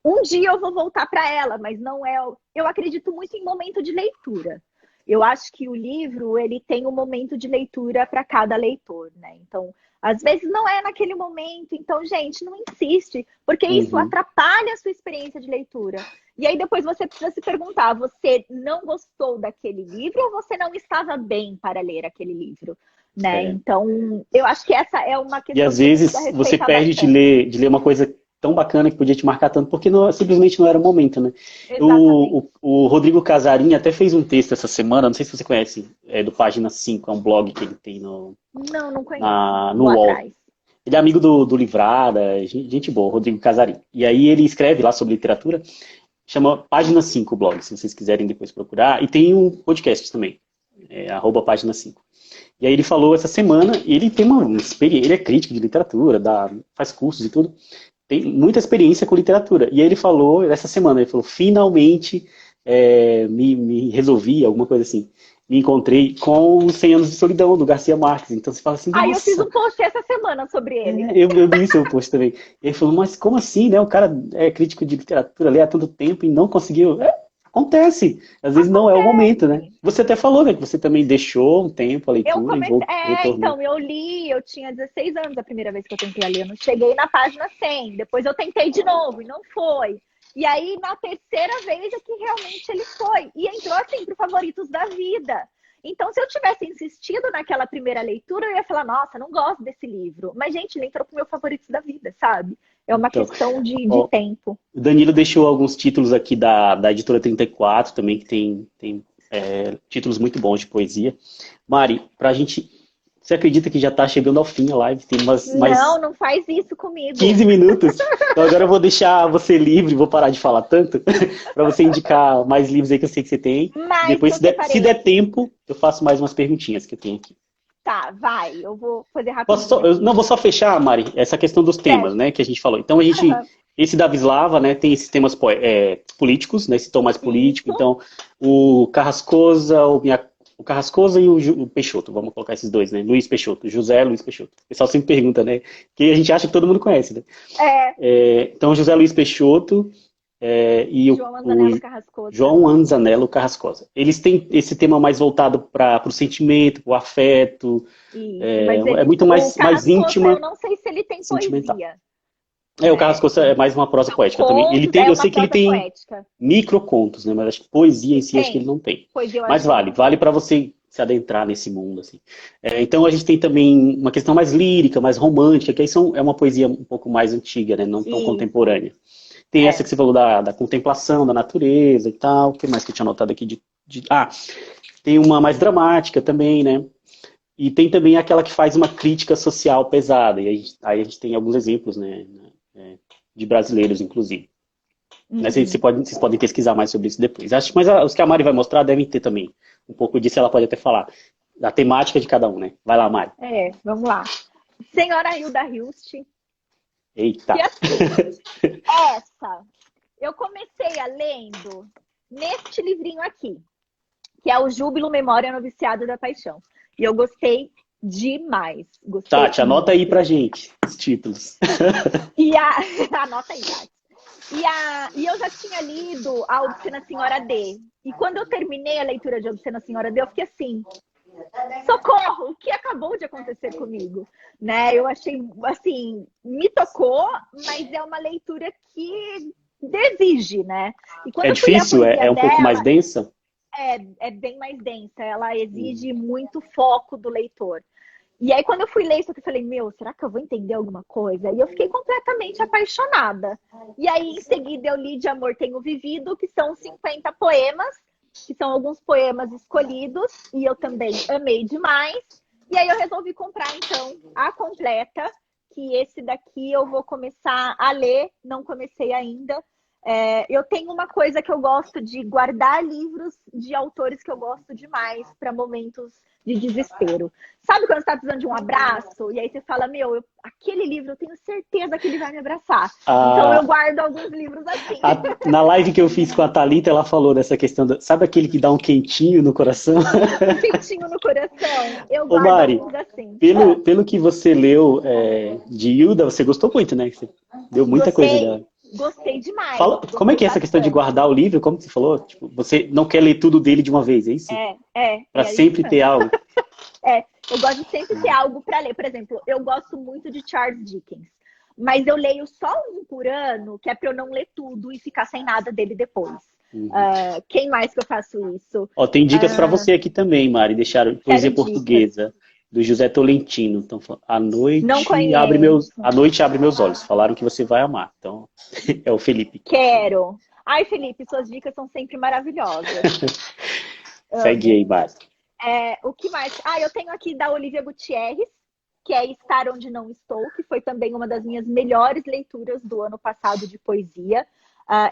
Speaker 2: Um dia eu vou voltar para ela, mas não é... Eu acredito muito em momento de leitura. Eu acho que o livro, ele tem um momento de leitura para cada leitor, né? Então, às vezes não é naquele momento. Então, gente, não insiste, porque isso atrapalha a sua experiência de leitura. E aí depois você precisa se perguntar, você não gostou daquele livro ou você não estava bem para ler aquele livro? Né? Então, eu acho que essa é uma questão...
Speaker 1: E às vezes você perde de ler uma coisa tão bacana que podia te marcar tanto, porque simplesmente não era o momento, né? O Rodrigo Casarim até fez um texto essa semana, não sei se você conhece, do Página 5, é um blog que ele tem no
Speaker 2: conheço.
Speaker 1: No UOL. Ele é amigo do Livrada, gente boa, Rodrigo Casarim. E aí ele escreve lá sobre literatura, chama Página 5 o blog, se vocês quiserem depois procurar. E tem um podcast também, @Página 5. E aí ele falou essa semana, ele tem uma experiência, ele é crítico de literatura, faz cursos e tudo, tem muita experiência com literatura. E aí ele falou, essa semana, ele falou, finalmente me resolvi, alguma coisa assim. Me encontrei com os 100 Anos de Solidão, do Garcia Marques. Então você fala assim, nossa...
Speaker 2: eu fiz um post essa semana sobre ele.
Speaker 1: Eu vi seu post também. Ele falou, mas como assim, né? O cara é crítico de literatura, lê há tanto tempo e não conseguiu... Acontece. Às vezes não é o momento, né? Você até falou, né, que você também deixou um tempo a leitura e voltou.
Speaker 2: Então, eu li, eu tinha 16 anos a primeira vez que eu tentei ler. Eu não cheguei na página 100. Depois eu tentei de novo e não foi. E aí, na terceira vez é que realmente ele foi. E entrou, assim, para os favoritos da vida. Então, se eu tivesse insistido naquela primeira leitura, eu ia falar, nossa, não gosto desse livro. Mas, gente, ele entrou pro meu favorito da vida, sabe? É uma questão de tempo.
Speaker 1: O Danilo deixou alguns títulos aqui da editora 34 também, que tem títulos muito bons de poesia. Mari, pra gente... Você acredita que já está chegando ao fim a live? Tem mais
Speaker 2: Não faz isso comigo.
Speaker 1: 15 minutos. Então agora eu vou deixar você livre, vou parar de falar tanto, para você indicar mais livros aí que eu sei que você tem.
Speaker 2: Mas
Speaker 1: depois, se der tempo, eu faço mais umas perguntinhas que eu tenho aqui.
Speaker 2: Tá, vai. Eu vou fazer rapidinho.
Speaker 1: Eu vou só fechar, Mari, essa questão dos temas, né, que a gente falou. Então a gente... Esse da Vislava, né, tem esses temas políticos, né, esse tom mais político.
Speaker 2: Isso.
Speaker 1: Então, o Carrascosa e o Peixoto, vamos colocar esses dois, né? Luiz Peixoto, José Luiz Peixoto. O pessoal sempre pergunta, né? Que a gente acha que todo mundo conhece, né? Então, José Luiz Peixoto e João Anzanello Carrascosa. Eles têm esse tema mais voltado para o sentimento, para o afeto. É muito mais íntima.
Speaker 2: Eu não sei se ele tem poesia.
Speaker 1: O Carrascosa é mais uma prosa poética também. Eu sei que ele tem microcontos, né? Mas acho que poesia em si acho que ele não tem. Mas vale para você se adentrar nesse mundo, assim. Então a gente tem também uma questão mais lírica, mais romântica, que aí é uma poesia um pouco mais antiga, né? Não tão contemporânea. Tem essa que você falou da contemplação, da natureza e tal. O que mais que eu tinha anotado aqui? Tem uma mais dramática também, né? E tem também aquela que faz uma crítica social pesada. E aí a gente tem alguns exemplos, né? De brasileiros, inclusive. Mas vocês podem pesquisar mais sobre isso depois. Mas os que a Mari vai mostrar devem ter também um pouco disso, ela pode até falar. Da temática de cada um, né? Vai lá, Mari.
Speaker 2: Vamos lá. Senhora Hilda Hilst.
Speaker 1: Eita!
Speaker 2: E assim, essa, eu comecei lendo neste livrinho aqui, que é o Júbilo, Memória, Noviciado da Paixão. E eu gostei demais.
Speaker 1: Tati, anota aí pra gente os títulos.
Speaker 2: Anota aí, Tati. E eu já tinha lido A Obscena Senhora D. E quando eu terminei a leitura de A Obscena Senhora D, eu fiquei assim, socorro, o que acabou de acontecer comigo? Né? Eu achei, assim, me tocou, mas é uma leitura que exige, né? E quando
Speaker 1: é difícil? É um pouco mais densa?
Speaker 2: É bem mais densa. Ela exige muito foco do leitor. E aí, quando eu fui ler isso, eu falei, será que eu vou entender alguma coisa? E eu fiquei completamente apaixonada. E aí, em seguida, eu li De Amor Tenho Vivido, que são 50 poemas, que são alguns poemas escolhidos, e eu também amei demais. E aí, eu resolvi comprar, então, a completa, que esse daqui eu vou começar a ler, não comecei ainda. Eu tenho uma coisa que eu gosto de guardar livros de autores que eu gosto demais para momentos de desespero. Sabe quando você está precisando de um abraço? E aí você fala, aquele livro eu tenho certeza que ele vai me abraçar. Então eu guardo alguns livros assim.
Speaker 1: Na live que eu fiz com a Thalita, ela falou dessa questão, sabe aquele que dá um quentinho no coração?
Speaker 2: Um quentinho no coração. Eu guardo
Speaker 1: Mari,
Speaker 2: alguns assim.
Speaker 1: Pelo que você leu de Hilda, você gostou muito, né? Você deu muita coisa dela.
Speaker 2: Gostei demais.
Speaker 1: Como é que é essa questão de guardar o livro? Como você falou? Tipo, você não quer ler tudo dele de uma vez, é isso? Para sempre ter algo.
Speaker 2: Eu gosto de sempre ter algo para ler. Por exemplo, eu gosto muito de Charles Dickens. Mas eu leio só um por ano, que é para eu não ler tudo e ficar sem nada dele depois. Quem mais que eu faço isso?
Speaker 1: Tem dicas para você aqui também, Mari. Deixaram poesia portuguesa. Do José Tolentino. Então, a noite abre meus olhos. Falaram que você vai amar. Então, é o Felipe.
Speaker 2: Quero. Ai, Felipe, suas dicas são sempre maravilhosas.
Speaker 1: Segue aí, Mari.
Speaker 2: O que mais? Eu tenho aqui da Olivia Gutierrez, que é Estar Onde Não Estou, que foi também uma das minhas melhores leituras do ano passado de poesia.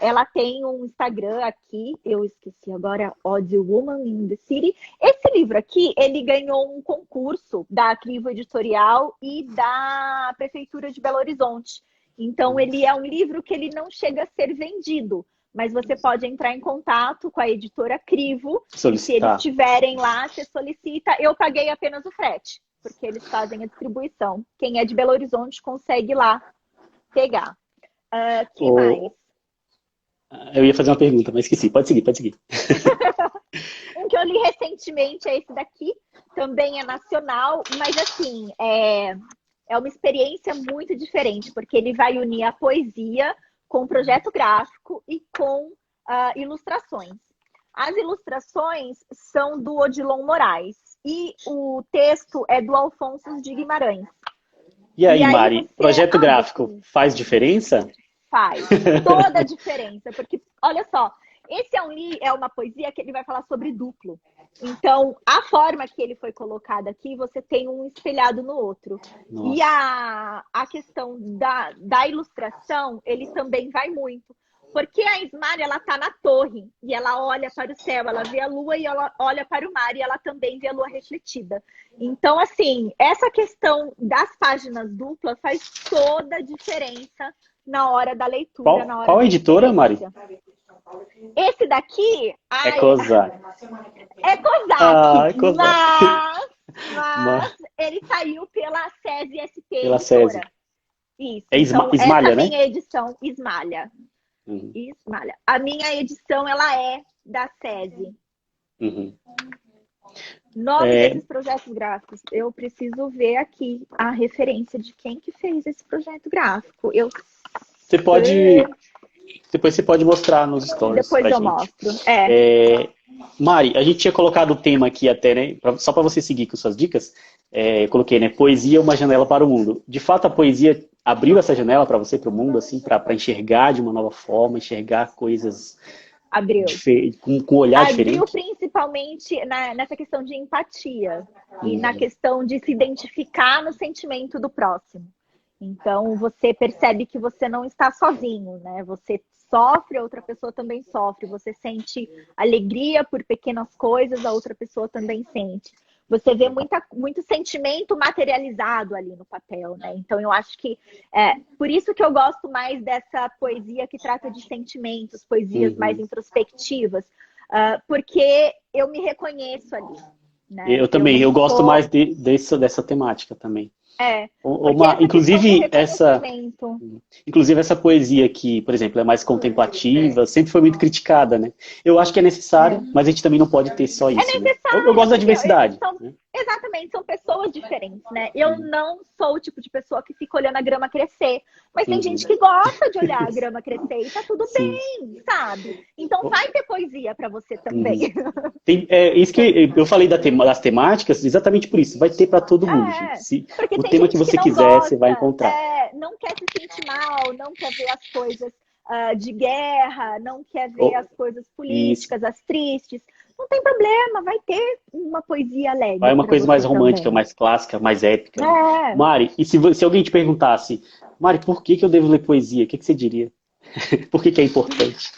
Speaker 2: Ela tem um Instagram aqui, eu esqueci agora, Odd Woman in the City. Esse livro aqui, ele ganhou um concurso da Crivo Editorial e da Prefeitura de Belo Horizonte. Então, ele é um livro que ele não chega a ser vendido, mas você pode entrar em contato com a editora Crivo. Se eles estiverem lá, você solicita. Eu paguei apenas o frete, porque eles fazem a distribuição. Quem é de Belo Horizonte consegue lá pegar. Que mais?
Speaker 1: Eu ia fazer uma pergunta, mas esqueci. Pode seguir.
Speaker 2: Um que eu li recentemente é esse daqui. Também é nacional, mas assim, é uma experiência muito diferente, porque ele vai unir a poesia com projeto gráfico e com ilustrações. As ilustrações são do Odilon Moraes e o texto é do Alfonso de Guimarães.
Speaker 1: E aí Mari, projeto gráfico faz diferença?
Speaker 2: Faz toda a diferença, porque, olha só, Esse é uma poesia que ele vai falar sobre duplo. Então, a forma que ele foi colocado aqui, você tem um espelhado no outro.
Speaker 1: Nossa.
Speaker 2: E a questão da ilustração, ele também vai muito. Porque a Ismar, ela tá na torre e ela olha para o céu, ela vê a lua e ela olha para o mar e ela também vê a lua refletida. Então, assim, essa questão das páginas duplas faz toda a diferença na hora da leitura, na hora
Speaker 1: Qual
Speaker 2: da
Speaker 1: editora, Mari?
Speaker 2: Esse daqui
Speaker 1: É Kozak.
Speaker 2: é Kozak,
Speaker 1: Ah, é Kozak.
Speaker 2: mas ele saiu pela SESI SP
Speaker 1: Pela
Speaker 2: Editora.
Speaker 1: SESI.
Speaker 2: Isso.
Speaker 1: É
Speaker 2: então,
Speaker 1: Ismalha,
Speaker 2: essa
Speaker 1: né?
Speaker 2: minha edição, Ismalha.
Speaker 1: Uhum.
Speaker 2: Ismalha. A minha edição, ela é da SESI.
Speaker 1: Uhum.
Speaker 2: Nome desses projetos gráficos. Eu preciso ver aqui a referência de quem que fez esse projeto gráfico.
Speaker 1: Você pode... Depois você pode mostrar nos stories.
Speaker 2: Depois eu
Speaker 1: gente.
Speaker 2: mostro.
Speaker 1: Mari, a gente tinha colocado o tema aqui até, né? Só para você seguir com suas dicas, eu coloquei, né? Poesia, uma janela para o mundo. De fato, a poesia abriu essa janela para você, para o mundo, assim, para enxergar de uma nova forma, enxergar coisas com um olhar diferente?
Speaker 2: Abriu principalmente nessa questão de empatia e na questão de se identificar no sentimento do próximo. Então, você percebe que você não está sozinho, né? Você sofre, a outra pessoa também sofre. Você sente alegria por pequenas coisas, a outra pessoa também sente. Você vê muito sentimento materializado ali no papel, né? Então, eu acho que por isso que eu gosto mais dessa poesia que trata de sentimentos, poesias mais introspectivas, porque eu me reconheço ali. Né?
Speaker 1: Eu também, eu gosto mais dessa temática também. Inclusive essa poesia que, por exemplo, é mais contemplativa, sempre foi muito criticada, né? Eu acho que é necessário, mas a gente também não pode ter só isso.
Speaker 2: É necessário.
Speaker 1: Né? Eu gosto da diversidade.
Speaker 2: Exatamente, são pessoas diferentes, né? Eu não sou o tipo de pessoa que fica olhando a grama crescer, mas tem gente que gosta de olhar a grama crescer e tá tudo bem, sabe? Então vai ter poesia para você também.
Speaker 1: Isso que eu falei das temáticas, exatamente por isso, vai ter para todo mundo, gente. O tema que você quiser, você vai encontrar.
Speaker 2: Não quer se sentir mal, não quer ver as coisas de guerra, não quer ver as coisas políticas, as tristes. Não tem problema, vai ter uma poesia alegre.
Speaker 1: Vai uma coisa mais romântica,
Speaker 2: também.
Speaker 1: mais clássica, mais épica. Mari, e se alguém te perguntasse, Mari, por que eu devo ler poesia? O que você diria? Por que é importante?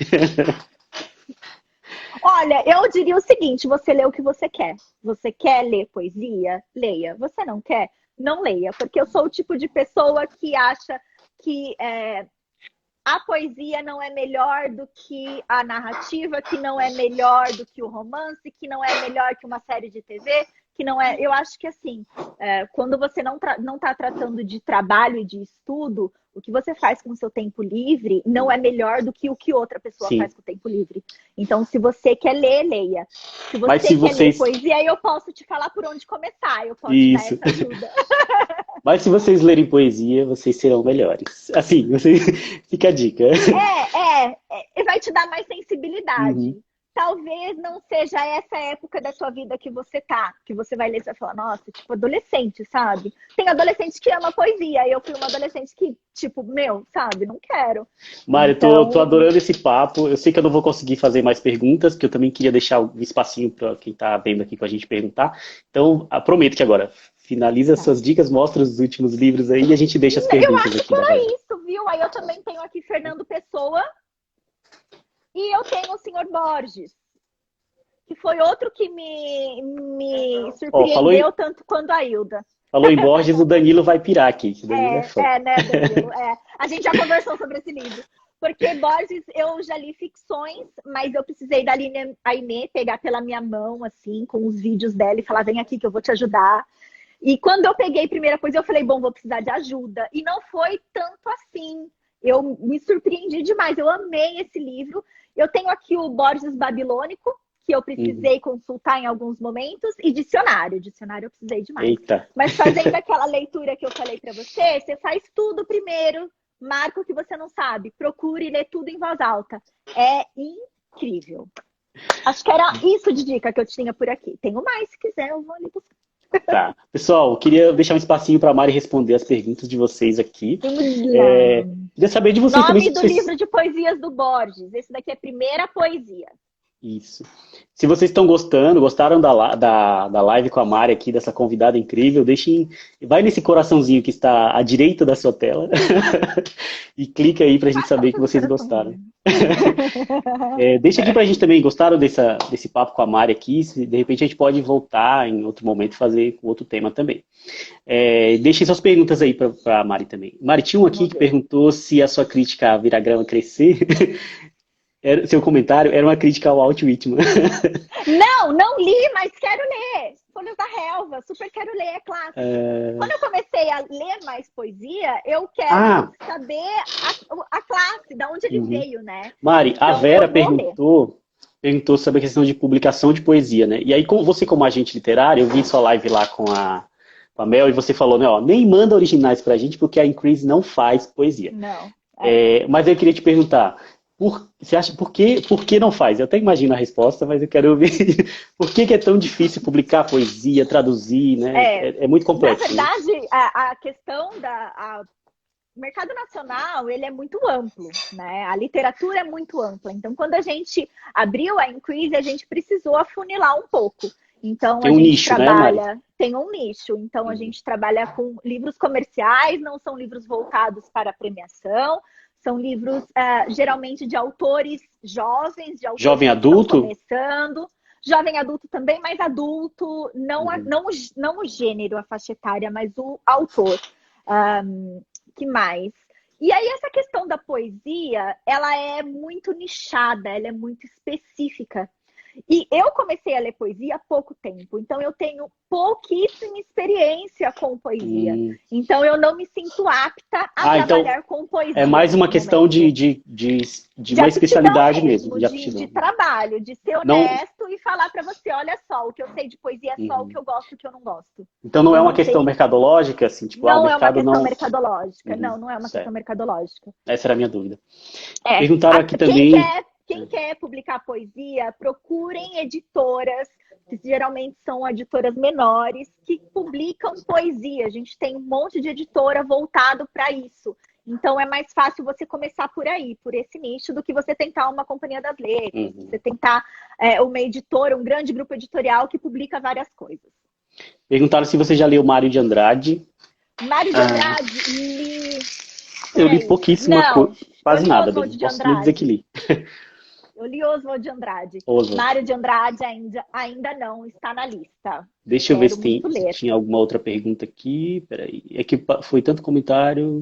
Speaker 2: Olha, eu diria o seguinte, você lê o que você quer. Você quer ler poesia? Leia. Você não quer? Não leia. Porque eu sou o tipo de pessoa que acha que a poesia não é melhor do que a narrativa, que não é melhor do que o romance, que não é melhor que uma série de TV, que não é... Eu acho que assim, quando você não está tratando de trabalho e de estudo, o que você faz com o seu tempo livre não é melhor do que o que outra pessoa faz com o tempo livre. Então, se você quer ler, leia. Se você quer ler poesia, eu posso te falar por onde começar. Eu posso te dar essa ajuda.
Speaker 1: Mas se vocês lerem poesia, vocês serão melhores. Assim, fica a dica.
Speaker 2: Vai te dar mais sensibilidade. Talvez não seja essa época da sua vida que você tá, que você vai ler e vai falar, nossa, tipo, adolescente, sabe? Tem adolescente que ama poesia, e eu fui uma adolescente que, tipo, sabe, não quero.
Speaker 1: Mari, então... tô adorando esse papo. Eu sei que eu não vou conseguir fazer mais perguntas, porque eu também queria deixar um espacinho para quem tá vendo aqui com a gente perguntar. Então, prometo que agora finaliza suas dicas, mostra os últimos livros aí e a gente deixa as perguntas aqui.
Speaker 2: Eu acho que era isso, viu? Aí eu também tenho aqui Fernando Pessoa. E eu tenho o Sr. Borges, que foi outro que me surpreendeu tanto quanto a Hilda.
Speaker 1: Falou em Borges, o Danilo vai pirar aqui.
Speaker 2: Né, Danilo? A gente já conversou sobre esse livro. Porque Borges, eu já li ficções, mas eu precisei da Aline Aimee pegar pela minha mão, assim, com os vídeos dela e falar, vem aqui que eu vou te ajudar. E quando eu peguei a primeira coisa, eu falei, bom, vou precisar de ajuda. E não foi tanto assim. Eu me surpreendi demais, eu amei esse livro. Eu tenho aqui o Borges Babilônico, que eu precisei consultar em alguns momentos, e dicionário. Dicionário eu precisei demais.
Speaker 1: Eita.
Speaker 2: Mas fazendo aquela leitura que eu falei para você, você faz tudo primeiro, marca o que você não sabe, procure ler tudo em voz alta. É incrível. Acho que era isso de dica que eu tinha por aqui. Tenho mais, se quiser, eu vou ali buscar.
Speaker 1: Tá. Pessoal, eu queria deixar um espacinho para a Mari responder as perguntas de vocês aqui.
Speaker 2: Vamos lá.
Speaker 1: Queria saber de vocês também
Speaker 2: Nome
Speaker 1: se
Speaker 2: do
Speaker 1: vocês...
Speaker 2: livro de poesias do Borges. Esse daqui é a primeira poesia.
Speaker 1: Isso. Se vocês estão gostando, gostaram da live com a Mari aqui, dessa convidada incrível, deixem, vai nesse coraçãozinho que está à direita da sua tela e clica aí para a gente saber que vocês gostaram. Deixa aqui para a gente também, gostaram desse papo com a Mari aqui, se de repente a gente pode voltar em outro momento e fazer com outro tema também. Deixem suas perguntas aí para a Mari também. Mari, tinha um aqui que perguntou se a sua crítica a Viragrama crescer... Seu comentário era uma crítica ao Walt Whitman.
Speaker 2: Não li, mas quero ler. Folhas da Relva, super quero ler, é clássico. Quando eu comecei a ler mais poesia, eu quero saber a classe, de onde ele veio, né?
Speaker 1: Mari,
Speaker 2: então,
Speaker 1: a Vera perguntou sobre a questão de publicação de poesia, né? E aí, você como agente literário, eu vi sua live lá com a Mel, e você falou, né, ó, nem manda originais pra gente, porque a Increase não faz poesia.
Speaker 2: Não.
Speaker 1: Mas eu queria te perguntar, você acha por que não faz? Eu até imagino a resposta, mas eu quero ouvir. Por que é tão difícil publicar poesia, traduzir, né? É muito complexo.
Speaker 2: Na verdade, né? a questão o mercado nacional, ele é muito amplo, né? A literatura é muito ampla. Então, quando a gente abriu a Increase, a gente precisou afunilar um pouco. Então,
Speaker 1: tem um nicho,
Speaker 2: trabalha... Né, tem um nicho. Então, a gente trabalha com livros comerciais, não são livros voltados para premiação. São livros, geralmente, de autores jovens, de autores
Speaker 1: jovem adulto?
Speaker 2: Começando. Jovem adulto também, mas adulto, não o gênero, a faixa etária, mas o autor. Que mais? E aí, essa questão da poesia, ela é muito nichada, ela é muito específica. E eu comecei a ler poesia há pouco tempo, então eu tenho pouquíssima experiência com poesia. Então eu não me sinto apta a trabalhar com poesia.
Speaker 1: É mais uma questão de uma especialidade mesmo,
Speaker 2: de trabalho, de ser honesto e falar para você, olha só, o que eu sei de poesia é só o que eu gosto e o que eu não gosto.
Speaker 1: Então não é uma questão mercadológica, assim, tipo,
Speaker 2: não é uma questão mercadológica, não é uma questão mercadológica.
Speaker 1: Essa era a minha dúvida. Perguntaram aqui também...
Speaker 2: Quem quer publicar poesia, procurem editoras, que geralmente são editoras menores, que publicam poesia. A gente tem um monte de editora voltado para isso. Então, é mais fácil você começar por aí, por esse nicho, do que você tentar uma companhia das letras. Você tentar uma editora, um grande grupo editorial que publica várias coisas.
Speaker 1: Perguntaram se você já leu Mário de Andrade.
Speaker 2: Mário de Andrade, li...
Speaker 1: Eu li pouquíssima coisa, quase nada. Posso nem dizer que li.
Speaker 2: Eu li Oswald de Andrade. Mário de Andrade ainda não está na lista.
Speaker 1: Deixa eu ver se tinha alguma outra pergunta aqui. Peraí. É que foi tanto comentário.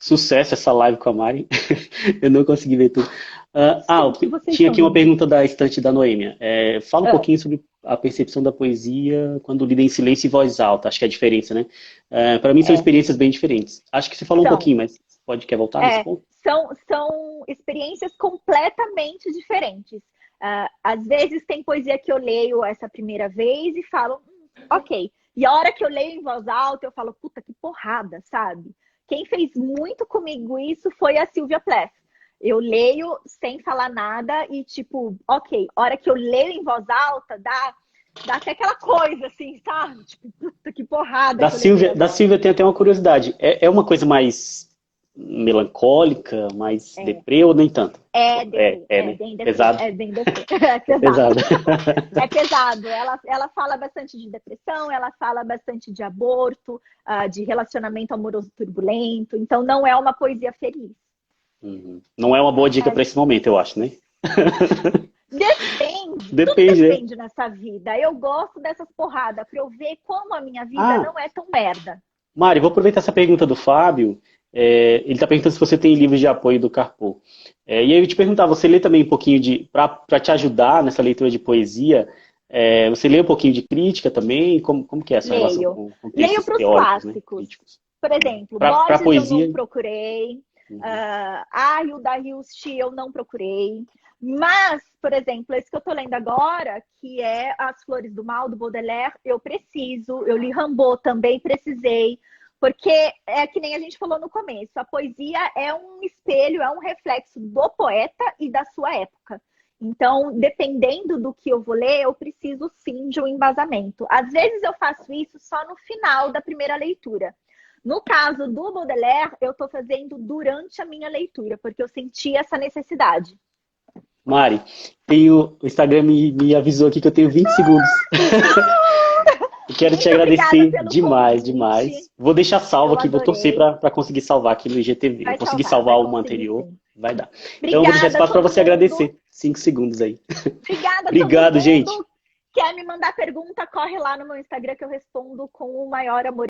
Speaker 1: Sucesso essa live com a Mari. Eu não consegui ver tudo. Tinha aqui uma pergunta da estante da Noêmia. Fala um pouquinho sobre a percepção da poesia quando lida em silêncio e voz alta. Acho que é a diferença, né? Para mim são experiências bem diferentes. Acho que você falou um pouquinho, mas quer voltar nesse ponto?
Speaker 2: São experiências completamente diferentes. Às vezes tem poesia que eu leio essa primeira vez e falo, ok. E a hora que eu leio em voz alta, eu falo, puta, que porrada, sabe? Quem fez muito comigo isso foi a Sylvia Plath. Eu leio sem falar nada e tipo, ok, a hora que eu leio em voz alta, dá até aquela coisa assim, sabe? Tipo, puta, que porrada.
Speaker 1: Da Sylvia tem até uma curiosidade. É uma coisa mais melancólica, mais deprê ou nem tanto?
Speaker 2: Bem
Speaker 1: pesado.
Speaker 2: É bem deprê. É pesado. É pesado. Ela fala bastante de depressão, ela fala bastante de aborto, de relacionamento amoroso turbulento. Então não é uma poesia feliz.
Speaker 1: Não é uma boa dica para esse momento, eu acho, né?
Speaker 2: Depende nessa vida. Eu gosto dessas porradas para eu ver como a minha vida não é tão merda.
Speaker 1: Mari, vou aproveitar essa pergunta do Fábio. Ele está perguntando se você tem livros de apoio do Carpo. E aí eu te perguntar, você lê também um pouquinho para te ajudar nessa leitura de poesia, você lê um pouquinho de crítica também? Como que é essa relação com
Speaker 2: Leio para os clássicos. Né, por exemplo,
Speaker 1: pra poesia...
Speaker 2: eu não procurei. Hilda Hilst eu não procurei. Mas, por exemplo, esse que eu estou lendo agora, que é As Flores do Mal, do Baudelaire, eu li Rimbaud, também precisei, porque é que nem a gente falou no começo, a poesia é um espelho, é um reflexo do poeta e da sua época. Então, dependendo do que eu vou ler, eu preciso sim de um embasamento. Às vezes eu faço isso só no final da primeira leitura. No caso do Baudelaire, eu estou fazendo durante a minha leitura, porque eu senti essa necessidade.
Speaker 1: Mari, o Instagram me avisou aqui que eu tenho 20 segundos. Eu quero te agradecer demais,
Speaker 2: convite.
Speaker 1: demais. Vou deixar salvo
Speaker 2: Eu
Speaker 1: aqui, vou torcer
Speaker 2: adorei.
Speaker 1: para conseguir salvar aqui no IGTV.
Speaker 2: Vai
Speaker 1: Eu consegui
Speaker 2: vai
Speaker 1: salvar uma
Speaker 2: conseguir
Speaker 1: anterior,
Speaker 2: sim.
Speaker 1: vai dar. Então eu vou deixar
Speaker 2: Obrigada a
Speaker 1: espaço para
Speaker 2: todo
Speaker 1: você
Speaker 2: mundo.
Speaker 1: agradecer. 5 segundos aí.
Speaker 2: Obrigada a todo
Speaker 1: Obrigado,
Speaker 2: mundo.
Speaker 1: gente.
Speaker 2: Quer me mandar pergunta? Corre lá no meu Instagram que eu respondo com o maior amor.